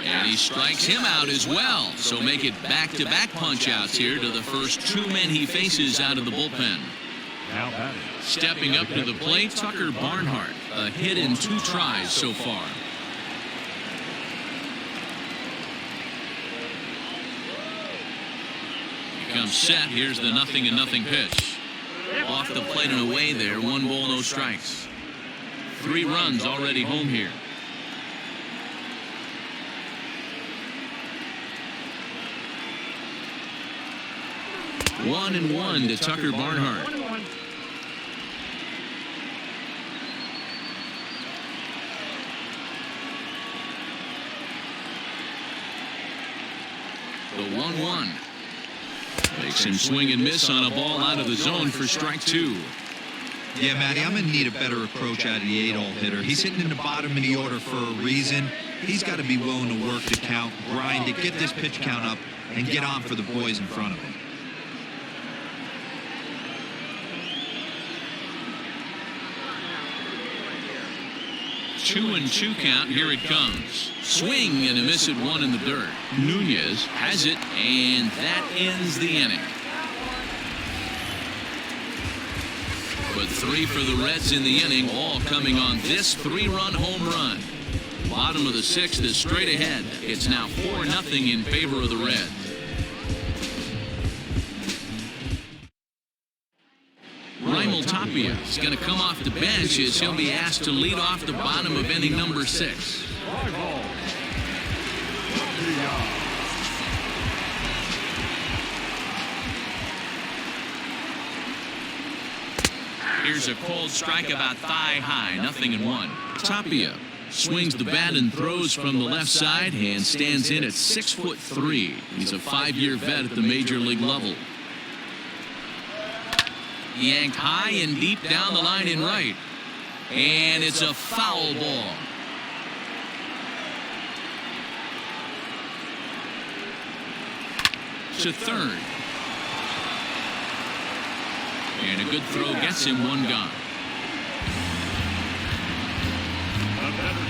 And he strikes him out as well. So make it back-to-back punch-outs here to the first 2 men he faces out of the bullpen. Now batting. Stepping up to the plate, Tucker Barnhart. A hit in 2 tries so far. He comes set. Here's the 0-0 pitch. Off the plate and away there. 1 ball, no strikes. 3 runs already home here. 1-1 to Tucker Barnhart. The 1-1 makes him swing and miss on a ball out of the zone for strike 2. Yeah, Matty, I'm going to need a better approach out of the 8-hole hitter. He's hitting in the bottom of the order for a reason. He's got to be willing to work the count, grind it, get this pitch count up, and get on for the boys in front of him. 2-2 count. Here it comes. Swing and a miss at 1 in the dirt. Nunez has it, and that ends the inning. But 3 for the Reds in the inning, all coming on this 3-run home run. Bottom of the 6th is straight ahead. It's now 4-0 in favor of the Reds. Raimel Tapia is going to come off the bench as he'll be asked to lead off the bottom of inning number 6. Here's a cold strike about thigh high, 0-1. Tapia swings the bat and throws from the left side and stands in at 6'3". He's a 5-year vet at the major league level. Yanked high and deep down the line in right. And it's a foul ball. To third. And a good throw gets him 1 gone.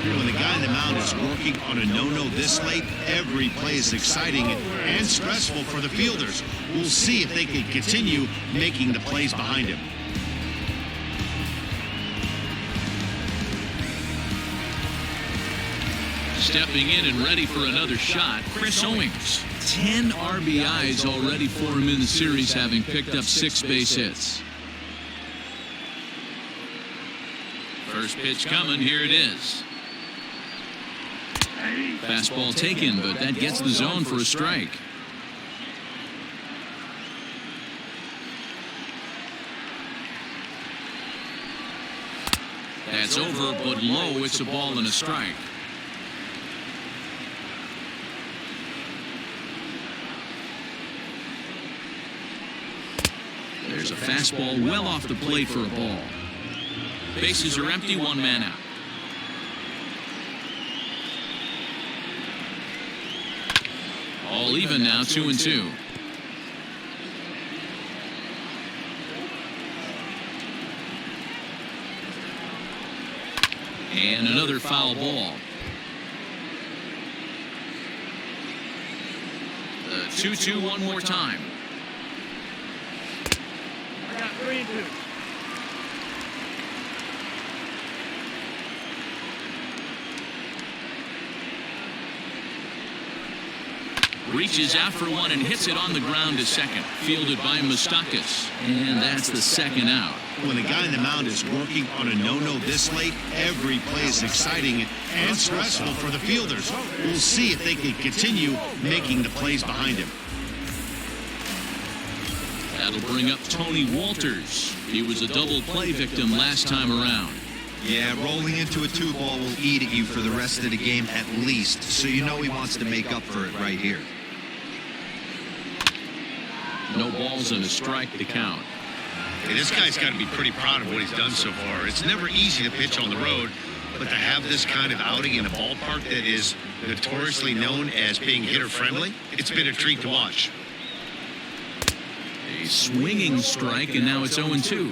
When the guy in the mound is working on a no-no this late, every play is exciting and stressful for the fielders. We'll see if they can continue making the plays behind him. Stepping in and ready for another shot, Chris Owings. 10 RBIs already for him in the series, having picked up 6 base hits. First pitch coming, here it is. Fastball taken, but that gets the zone for a strike. That's over, but low. It's a ball and a strike. There's a fastball well off the plate for a ball. Bases are empty, 1 man out. All even now, 2-2. And another foul ball. The 2-2 one more time. I got 3-2. Reaches out for 1 and hits it on the ground to second. Fielded by Moustakas. And that's the 2nd out. When the guy in the mound is working on a no-no this late, every play is exciting and stressful for the fielders. We'll see if they can continue making the plays behind him. That'll bring up Tony Walters. He was a double play victim last time around. Yeah, rolling into a 2-ball will eat at you for the rest of the game at least, so you know he wants to make up for it right here. No balls and a strike to count. Hey, this guy's got to be pretty proud of what he's done so far. It's never easy to pitch on the road, but to have this kind of outing in a ballpark that is notoriously known as being hitter-friendly, it's been a treat to watch. A swinging strike, and now it's 0-2.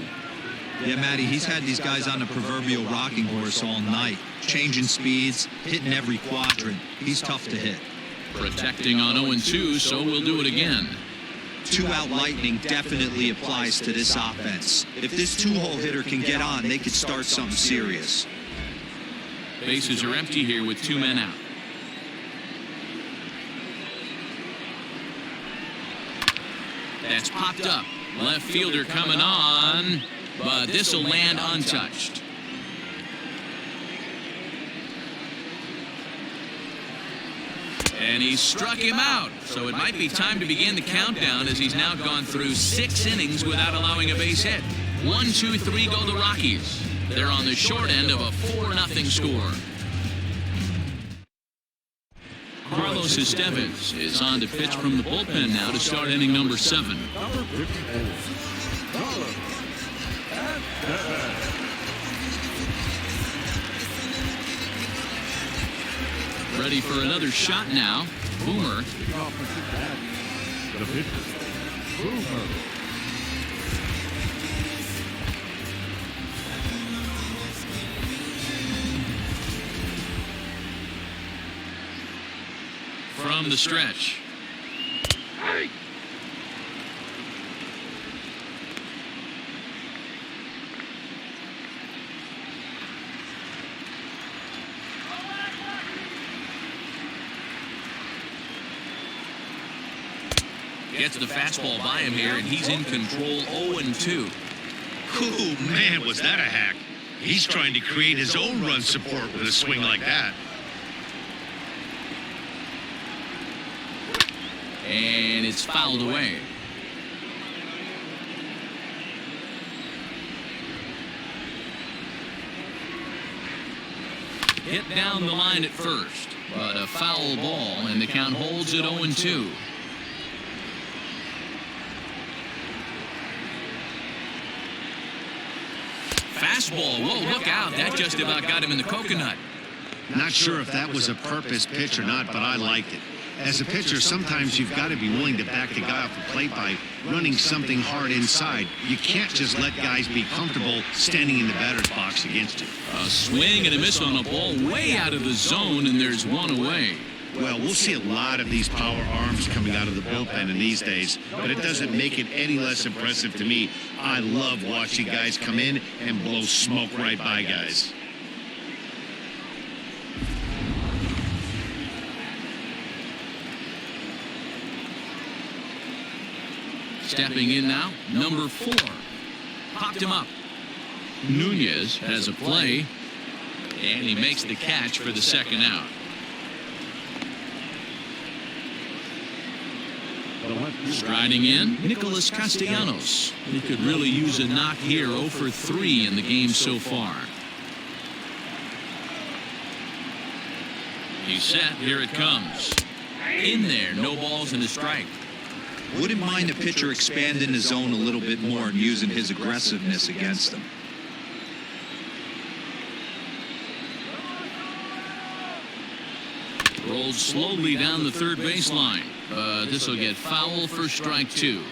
Yeah, Matty, he's had these guys on the proverbial rocking horse all night, changing speeds, hitting every quadrant. He's tough to hit. Protecting on 0-2, so we'll do it again. Two-out lightning definitely applies to this offense. If this two-hole hitter can get on, they could start something serious. Bases are empty here with 2 men out. That's popped up. Left fielder coming on, but this will land untouched. And he struck him out. So it might be time to begin the countdown as he's now gone through 6 innings without allowing a base hit. 1, 2, 3 go the Rockies. They're on the short end of a 4-0 score. Carlos Estevez is on to pitch from the bullpen now to start inning number 7. Number 54, Carlos Estevez. Ready for another shot now. Boomer. Leading off for Cincinnati, the pitcher, Boomer. From the stretch. Gets the fastball by him here, and he's in control. 0-2. Ooh, man, was that a hack. He's trying to create his own run support with a swing like that. And it's fouled away. Hit down the line at first, but a foul ball, and the count holds at 0-2. Fastball. Whoa, look out. That just about got him in the coconut. Not sure if that was a purpose pitch or not, but I liked it. As a pitcher, sometimes you've got to be willing to back the guy off the plate by running something hard inside. You can't just let guys be comfortable standing in the batter's box against you. A swing and a miss on a ball way out of the zone, and there's one away. Well, we'll see a lot of these power arms coming out of the bullpen in these days, but it doesn't make it any less impressive to me. I love watching guys come in and blow smoke right by guys. Stepping in now, number 4. Popped him up. Nunez has a play, and he makes the catch for the second out. Striding in, Nicholas Castellanos. He could really use a knock here. 0 for 3 in the game so far. He's set. Here it comes. In there. No balls and a strike. Wouldn't mind a pitcher expanding the zone a little bit more and using his aggressiveness against them. Rolls slowly down the third baseline. This will get foul for strike 2.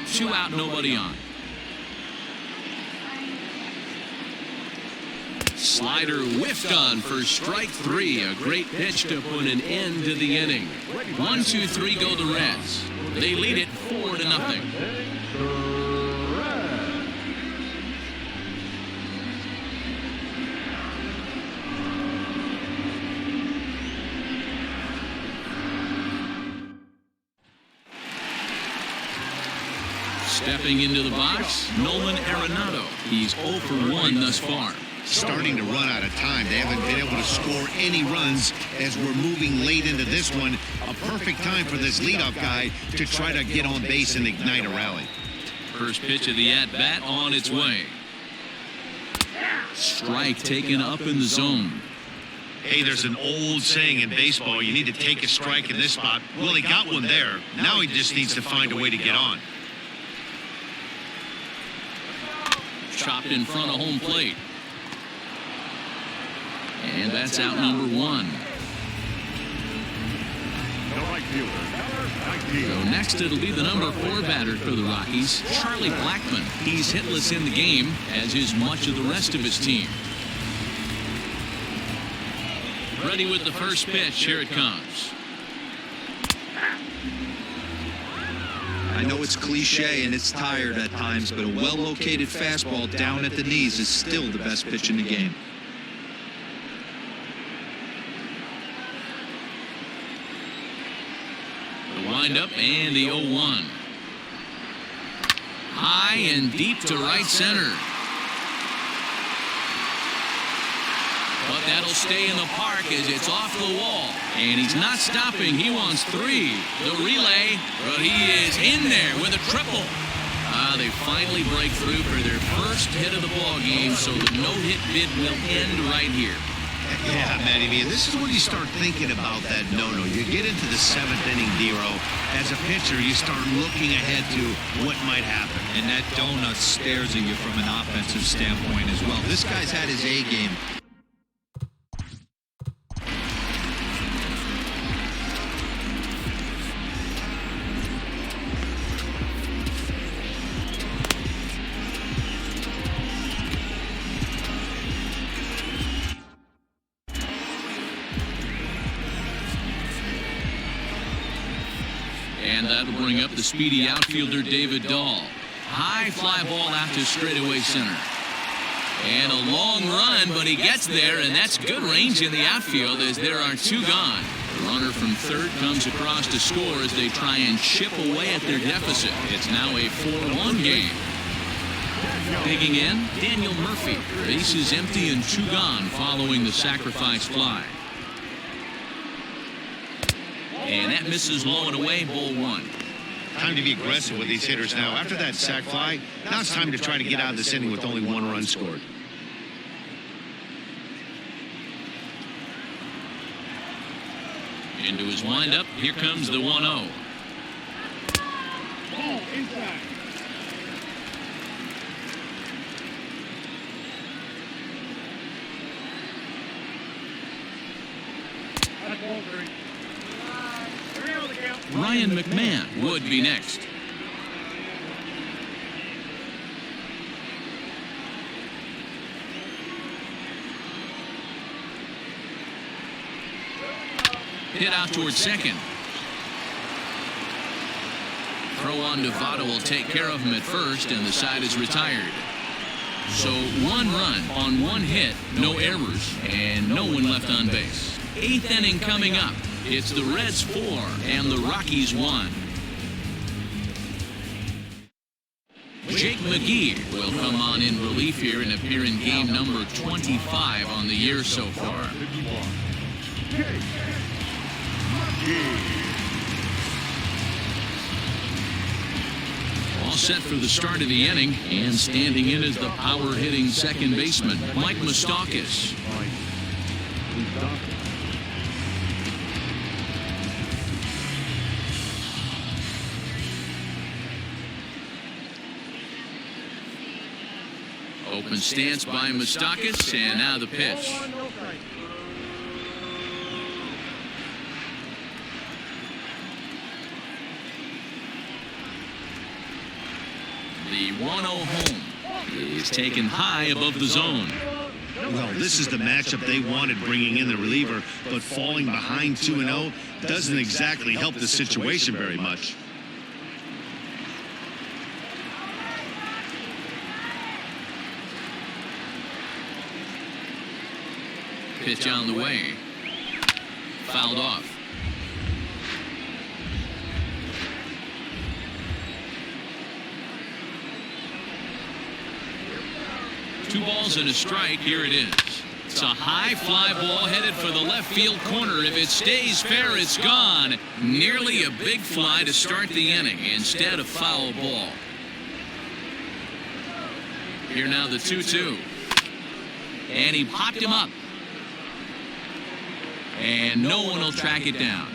2 out, nobody on. Slider whiffed on for strike 3. A great pitch to put an end to the inning. 1, 2, 3 go the Reds. They lead it 4-0. Stepping into the box, Nolan Arenado. He's 0 for 1 thus far. Starting to run out of time. They haven't been able to score any runs as we're moving late into this one. A perfect time for this leadoff guy to try to get on base and ignite a rally. First pitch of the at-bat on its way. Strike taken up in the zone. Hey, there's an old saying in baseball, you need to take a strike in this spot. Well, he got one there. Now he just needs to find a way to get on. Chopped in front of home plate. And that's out number 1. The right fielder, number 19. So next it'll be the number 4 batter for the Rockies, Charlie Blackmon. He's hitless in the game, as is much of the rest of his team. Ready with the first pitch. Here it comes. I know it's cliche and it's tired at times, but a well-located fastball down at the knees is still the best pitch in the game. The windup and the 0-1. High and deep to right center. But that'll stay in the park as it's off the wall. And he's not stopping. He wants 3. The relay, but he is in there with a triple. They finally break through for their first hit of the ball game, so the no-hit bid will end right here. Yeah, Matty V, this is when you start thinking about that no-no. You get into the 7th inning, Dero. As a pitcher, you start looking ahead to what might happen. And that donut stares at you from an offensive standpoint as well. This guy's had his A game. And that'll bring up the speedy outfielder David Dahl. High fly ball out to straightaway center. And a long run, but he gets there, and that's good range in the outfield as there are 2 gone. The runner from third comes across to score as they try and chip away at their deficit. It's now a 4-1 game. Digging in, Daniel Murphy. Bases empty and 2 gone following the sacrifice fly. And that misses low and away, ball 1. Time to be aggressive with these hitters now. After that sac fly, now it's time to try to get out of this inning with only 1 run scored. Into his windup, here comes the 1-0. Ryan McMahon would be next. Hit out towards second. Throw on Nevada will take care of him at first, and the side is retired. So 1 run on 1 hit, no errors, and no one left on base. 8th inning coming up. It's the Reds 4 and the Rockies 1. Jake McGee will come on in relief here and appear in game number 25 on the year so far. All set for the start of the inning, and standing in is the power-hitting second baseman, Mike Moustakas. Open stance by Moustakas, and now the pitch. The 1-0 home is taken high above the zone. Well, this is the matchup they wanted, bringing in the reliever, but falling behind 2-0 doesn't exactly help the situation very much. Pitch on the way. Fouled off. Two balls and a strike. Here it is. It's a high fly ball headed for the left field corner. If it stays fair, it's gone. Nearly a big fly to start the inning. Instead, a foul ball. Here now the 2-2. And he popped him up. And no one will track it down.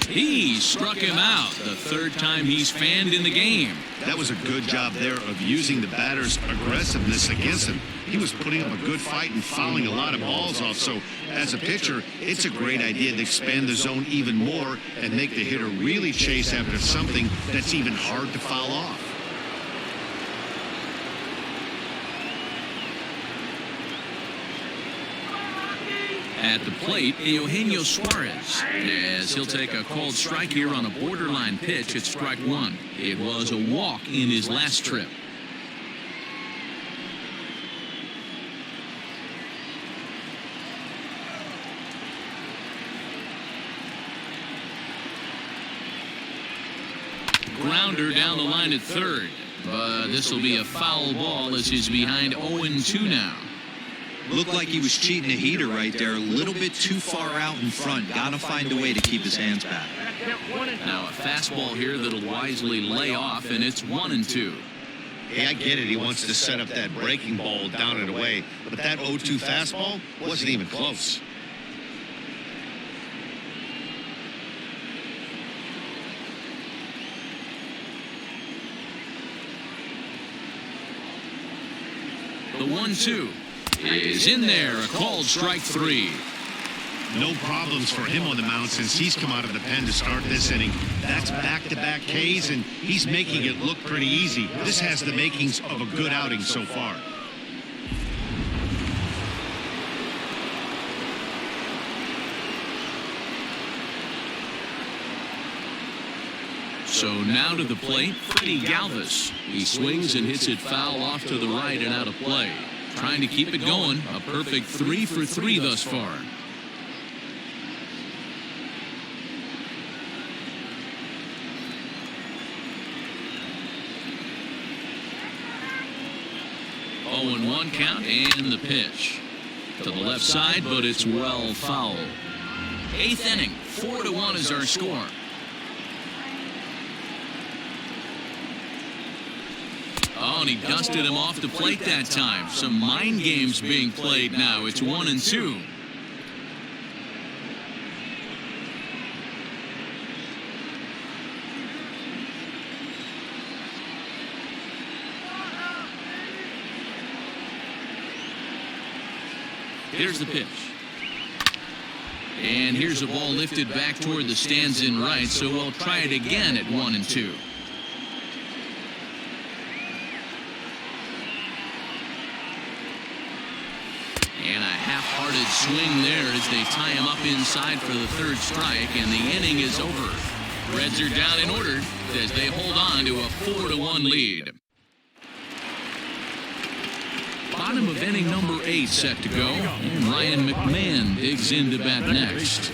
He struck him out the 3rd time he's fanned in the game. That was a good job there of using the batter's aggressiveness against him. He was putting up a good fight and fouling a lot of balls off. So as a pitcher, it's a great idea to expand the zone even more and make the hitter really chase after something that's even hard to foul off. At the plate, Eugenio Suarez, as he'll take a called strike here on a borderline pitch at strike one. It was a walk in his last trip. Grounder down the line at third, but this will be a foul ball as he's behind 0-2 now. Looked like he was cheating a heater right there, a little bit too far out in front. Got to find a way to keep his hands back. Now a fastball here that'll wisely lay off, and it's 1-2. Hey, I get it. He wants to set up that breaking ball down and away, but that 0-2 fastball wasn't even close. The 1-2 is in there, a called strike three. No problems for him on the mound since he's come out of the pen to start this inning. That's back-to-back Ks, and he's making it look pretty easy. This has the makings of a good outing so far. So now to the plate, Freddie Galvis. He swings and hits it foul off to the right and out of play. Trying to keep it going, a perfect 3 for 3 thus far. Oh, and 1 count and the pitch. To the left side, but it's well foul. 8th inning, 4-1 is our score. Oh, and he dusted him off the plate that time. Some mind games being played now. It's 1-2. Here's the pitch. And here's a ball lifted back toward the stands in right, so we'll try it again at 1-2. And a half-hearted swing there as they tie him up inside for the 3rd strike, and the inning is over. Reds are down in order as they hold on to a 4-1 lead. Bottom of inning number 8 set to go, and Ryan McMahon digs into bat next.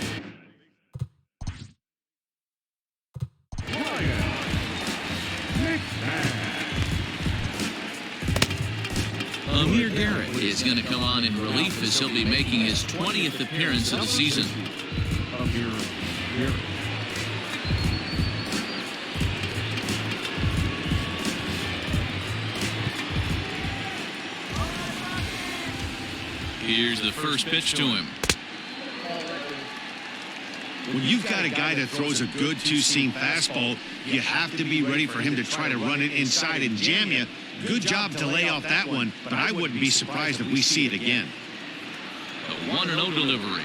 Amir Garrett is going to come on in relief as he'll be making his 20th appearance of the season. Amir Garrett. Here's the first pitch to him. When you've got a guy that throws a good two-seam fastball, you have to be ready for him to try to run it inside and jam you. Good job to lay off that one, but I wouldn't be surprised if we see it again. A 1-0 delivery.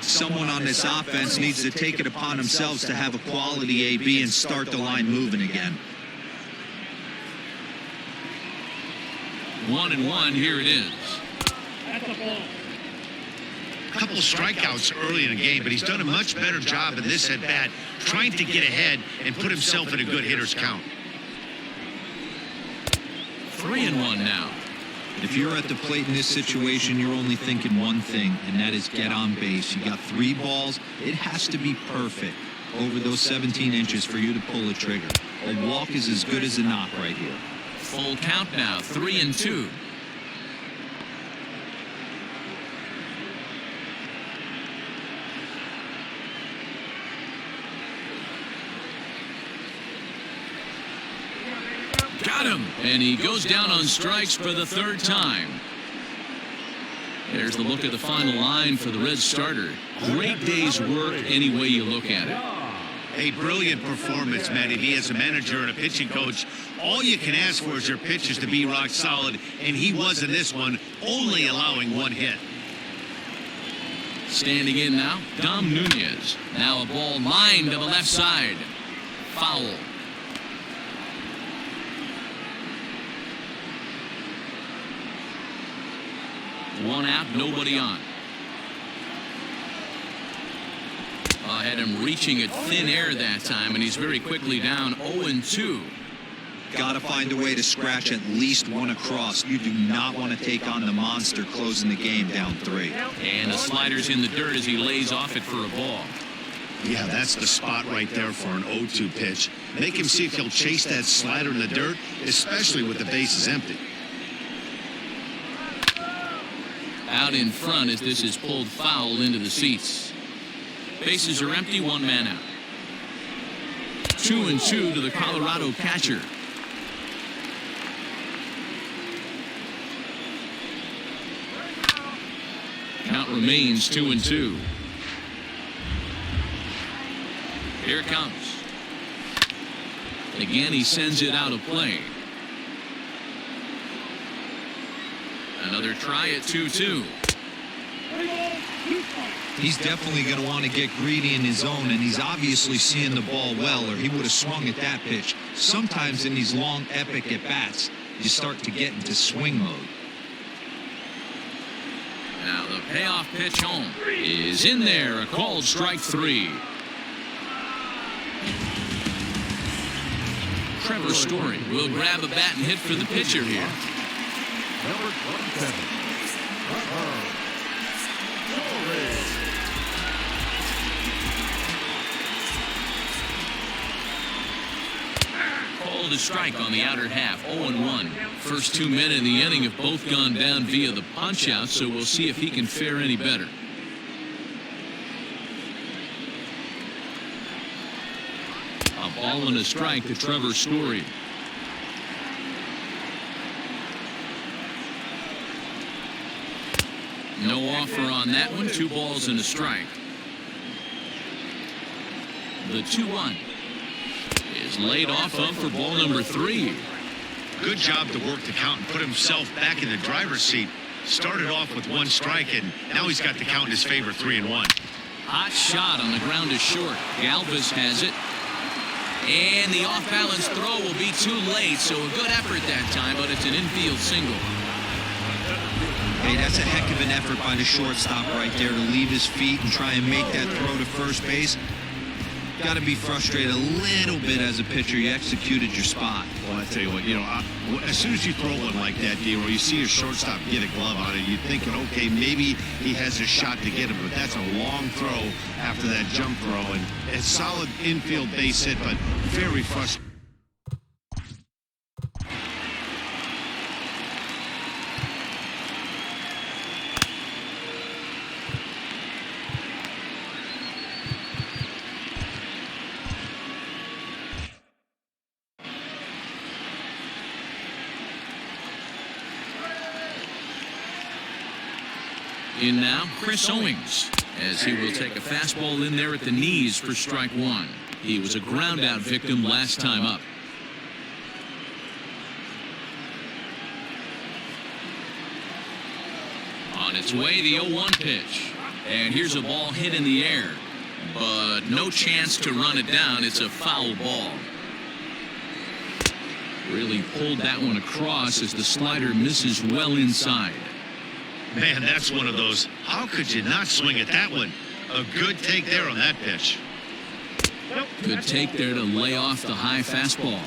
Someone on this offense needs to take it upon themselves to have a quality AB and start the line moving again. 1-1, here it is. A couple strikeouts early in the game, but he's done a much better job in this at-bat trying to get ahead and put himself in a good hitter's count. 3-1 now. If you're at the plate in this situation, you're only thinking one thing, and that is get on base. You got 3 balls. It has to be perfect over those 17 inches for you to pull a trigger. A walk is as good as a knock right here. Full count now, 3-2. Got him, and he goes down on strikes for the 3rd time. There's the look at the final line for the Reds starter. Great day's work any way you look at it. A brilliant performance, Matty V. As a manager and a pitching coach, all you can ask for is your pitchers to be rock solid, and he was in this one, only allowing 1 hit. Standing in now, Dom Nunez. Now a ball lined to the left side. Foul. 1 out, nobody on. Had him reaching at thin air that time, and he's very quickly down 0-2. Got to find a way to scratch at least one across. You do not want to take on the monster closing the game down 3. And the slider's in the dirt as he lays off it for a ball. Yeah, that's the spot right there for an 0-2 pitch. Make him see if he'll chase that slider in the dirt, especially with the bases empty. Out in front as this is pulled foul into the seats. Bases are empty, 1 man out. 2-2 to the Colorado catcher. Count remains 2-2. Here it comes. Again, he sends it out of play. Another try at 2-2. He's definitely going to want to get greedy in his zone, and he's obviously seeing the ball well, or he would have swung at that pitch. Sometimes in these long, epic at-bats, you start to get into swing mode. Now the payoff pitch home is in there, a called strike 3. Trevor Story will grab a bat and hit for the pitcher here. Number 27. Called a strike on the outer half, 0-1. First 2 men in the inning have both gone down via the punch-out, so we'll see if he can fare any better. A ball and a strike to Trevor Story. No offer on that one. 2 balls and a strike. The 2-1 is laid off of for ball number 3. Good job to work the count and put himself back in the driver's seat. Started off with 1 strike, and now he's got the count in his favor, 3-1. Hot shot on the ground is short. Galvis has it. And the off-balance throw will be too late, so a good effort that time, but it's an infield single. Hey, that's a heck of an effort by the shortstop right there to leave his feet and try and make that throw to first base. Got to be frustrated a little bit as a pitcher. You executed your spot. Well, I tell you what, as soon as you throw one like that, D, or you see your shortstop get a glove on it, you're thinking, okay, maybe he has a shot to get him, but that's a long throw after that jump throw, and a solid infield base hit, but very frustrating. In now, Chris Owings, as he will take a fastball in there at the knees for strike 1. He was a ground-out victim last time up. On its way, the 0-1 pitch. And here's a ball hit in the air, but no chance to run it down. It's a foul ball. Really pulled that one across as the slider misses well inside. Man, that's one of those. How could you not swing at that one? A good take there on that pitch. Good take there to lay off the high fastball.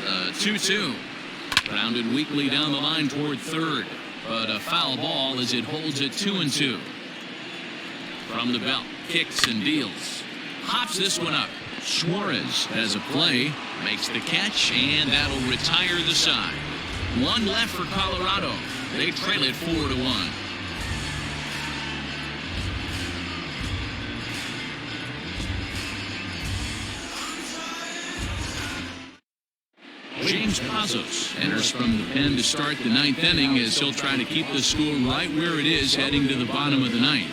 The 2-2. Grounded weakly down the line toward third, but a foul ball as it holds it 2-2. From the belt, kicks and deals. Hops this one up. Suarez has a play, makes the catch, and that'll retire the side. 1 left for Colorado. They trail it 4-1. James Pazos enters from the pen to start the 9th inning as he'll try to keep the score right where it is heading to the bottom of the 9th.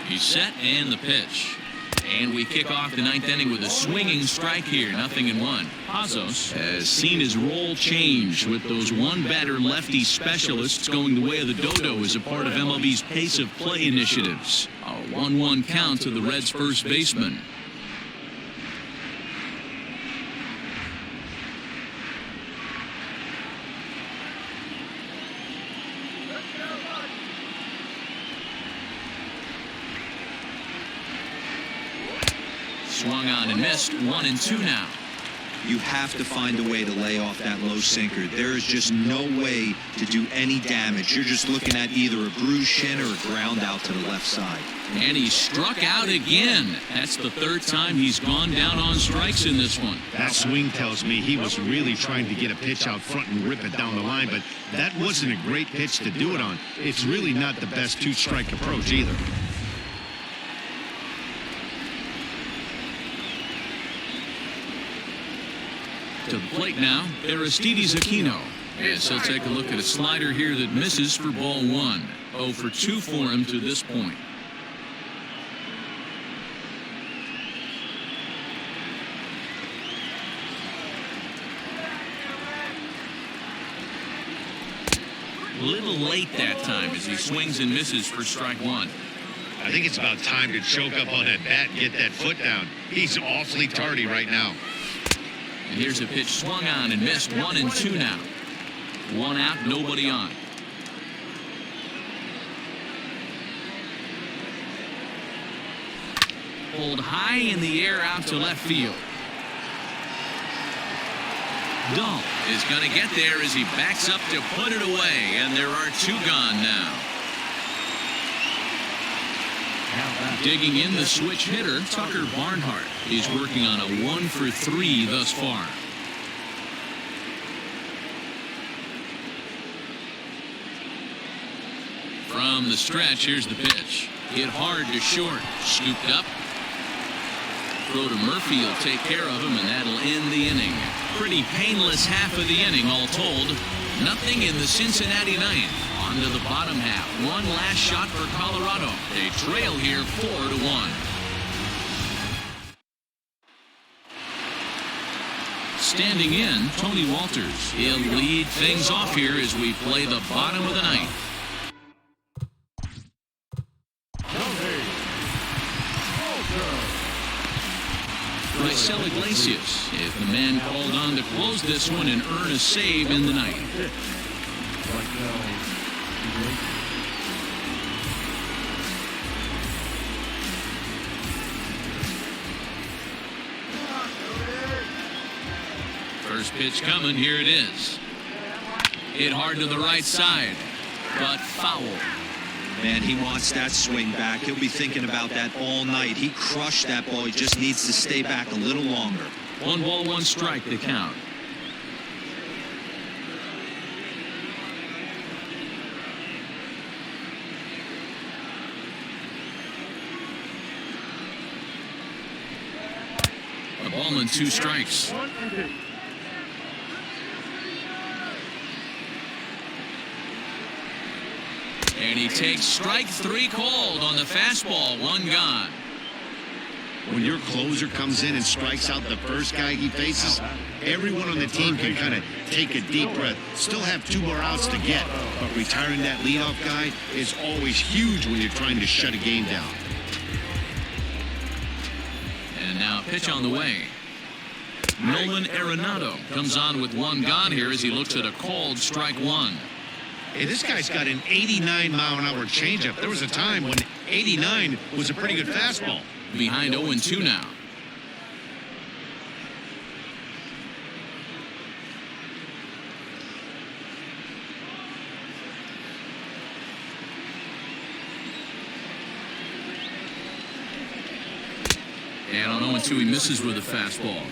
He's set and the pitch. And we kick off the ninth inning with a swinging strike here, 0-1. Pazos has seen his role change with those one-batter lefty specialists going the way of the dodo as a part of MLB's pace of play initiatives. A 1-1 count to the Reds' first baseman. Swung on and missed. 1-2 now. You have to find a way to lay off that low sinker. There is just no way to do any damage. You're just looking at either a bruised shin or a ground out to the left side. And he struck out again. That's the third time he's gone down on strikes in this one. That swing tells me he was really trying to get a pitch out front and rip it down the line, but that wasn't a great pitch to do it on. It's really not the best two-strike approach either. To the plate now, Aristides Aquino. Yes, he'll take a look at a slider here that misses for ball 1. 0 for 2 for him to this point. A little late that time as he swings and misses for strike 1. I think it's about time to choke up on that bat and get that foot down. He's awfully tardy right now. And here's a pitch swung on and missed. 1-2 now. 1 out, nobody on. Pulled high in the air out to left field. Dahl is going to get there as he backs up to put it away, and there are 2 gone now. Digging in the switch hitter, Tucker Barnhart. He's working on a 1 for 3 thus far. From the stretch, here's the pitch. Hit hard to short. Scooped up. Throw to Murphy will take care of him, and that'll end the inning. Pretty painless half of the inning, all told. Nothing in the Cincinnati ninth. On to the bottom half. One last shot for Colorado. They trail here 4-1. Standing in, Tony Walters. He'll lead things off here as we play the bottom of the ninth. Raisel Iglesias is the man called on to close this one and earn a save in the ninth. First pitch coming, here it is. Hit hard to the right side, but foul. Man, he wants that swing back. He'll be thinking about that all night. He crushed that ball. He just needs to stay back a little longer. 1 ball, 1 strike, the count. A ball and 2 strikes. And he takes strike 3 called on the fastball. 1 gone. When your closer comes in and strikes out the first guy he faces, everyone on the team can kind of take a deep breath. Still have 2 more outs to get, but retiring that leadoff guy is always huge when you're trying to shut a game down. And now a pitch on the way. Nolan Arenado comes on with 1 gone here as he looks at a called strike 1. Hey, this guy's got an 89-mile-an-hour changeup. There was a time when 89 was a pretty good fastball. Behind 0-2 now. And on 0-2 he misses with a fastball.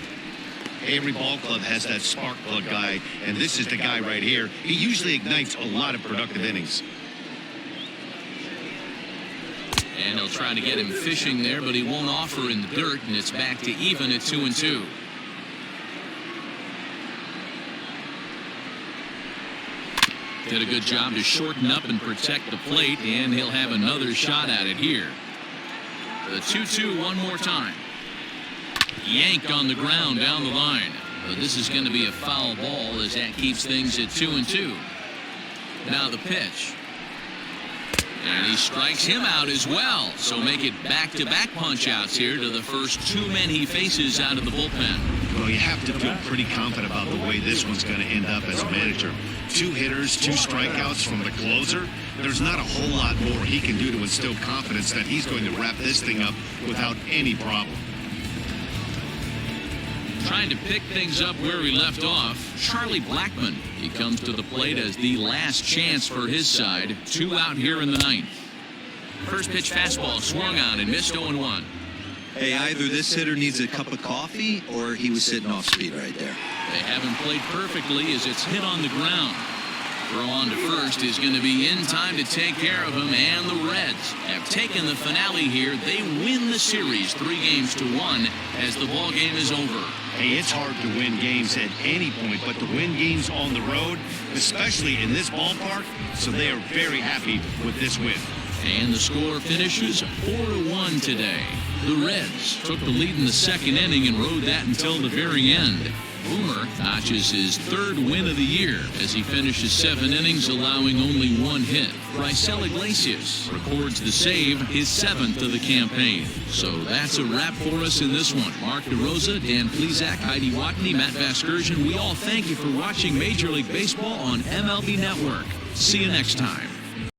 Every ball club has that spark plug guy, and this is the guy right here. He usually ignites a lot of productive innings. And they'll try to get him fishing there, but he won't offer in the dirt, and it's back to even at 2-2. Did a good job to shorten up and protect the plate, and he'll have another shot at it here. The 2-2 one more time. Yanked on the ground down the line. But this is going to be a foul ball as that keeps things at 2-2. Now the pitch. And he strikes him out as well. So make it back-to-back punch-outs here to the first two men he faces out of the bullpen. Well, you have to feel pretty confident about the way this one's going to end up as a manager. 2 hitters, 2 strikeouts from the closer. There's not a whole lot more he can do to instill confidence that he's going to wrap this thing up without any problem. Trying to pick things up where he left off, Charlie Blackmon. He comes to the plate as the last chance for his side. 2 out here in the 9th. First pitch fastball swung on and missed 0-1. Hey, either this hitter needs a cup of coffee or he was sitting off speed right there. They haven't played perfectly as it's hit on the ground. Throw on to first is going to be in time to take care of him, and the Reds have taken the finale here. They win the series 3-1 as the ball game is over. Hey, it's hard to win games at any point, but to win games on the road, especially in this ballpark, so they are very happy with this win. And the score finishes 4-1 today. The Reds took the lead in the second inning and rode that until the very end. Boomer notches his 3rd win of the year as he finishes 7 innings, allowing only 1 hit. Raisel Iglesias records the save, his 7th of the campaign. So that's a wrap for us in this one. Mark DeRosa, Dan Plesac, Heidi Watney, Matt Vasgersian, we all thank you for watching Major League Baseball on MLB Network. See you next time.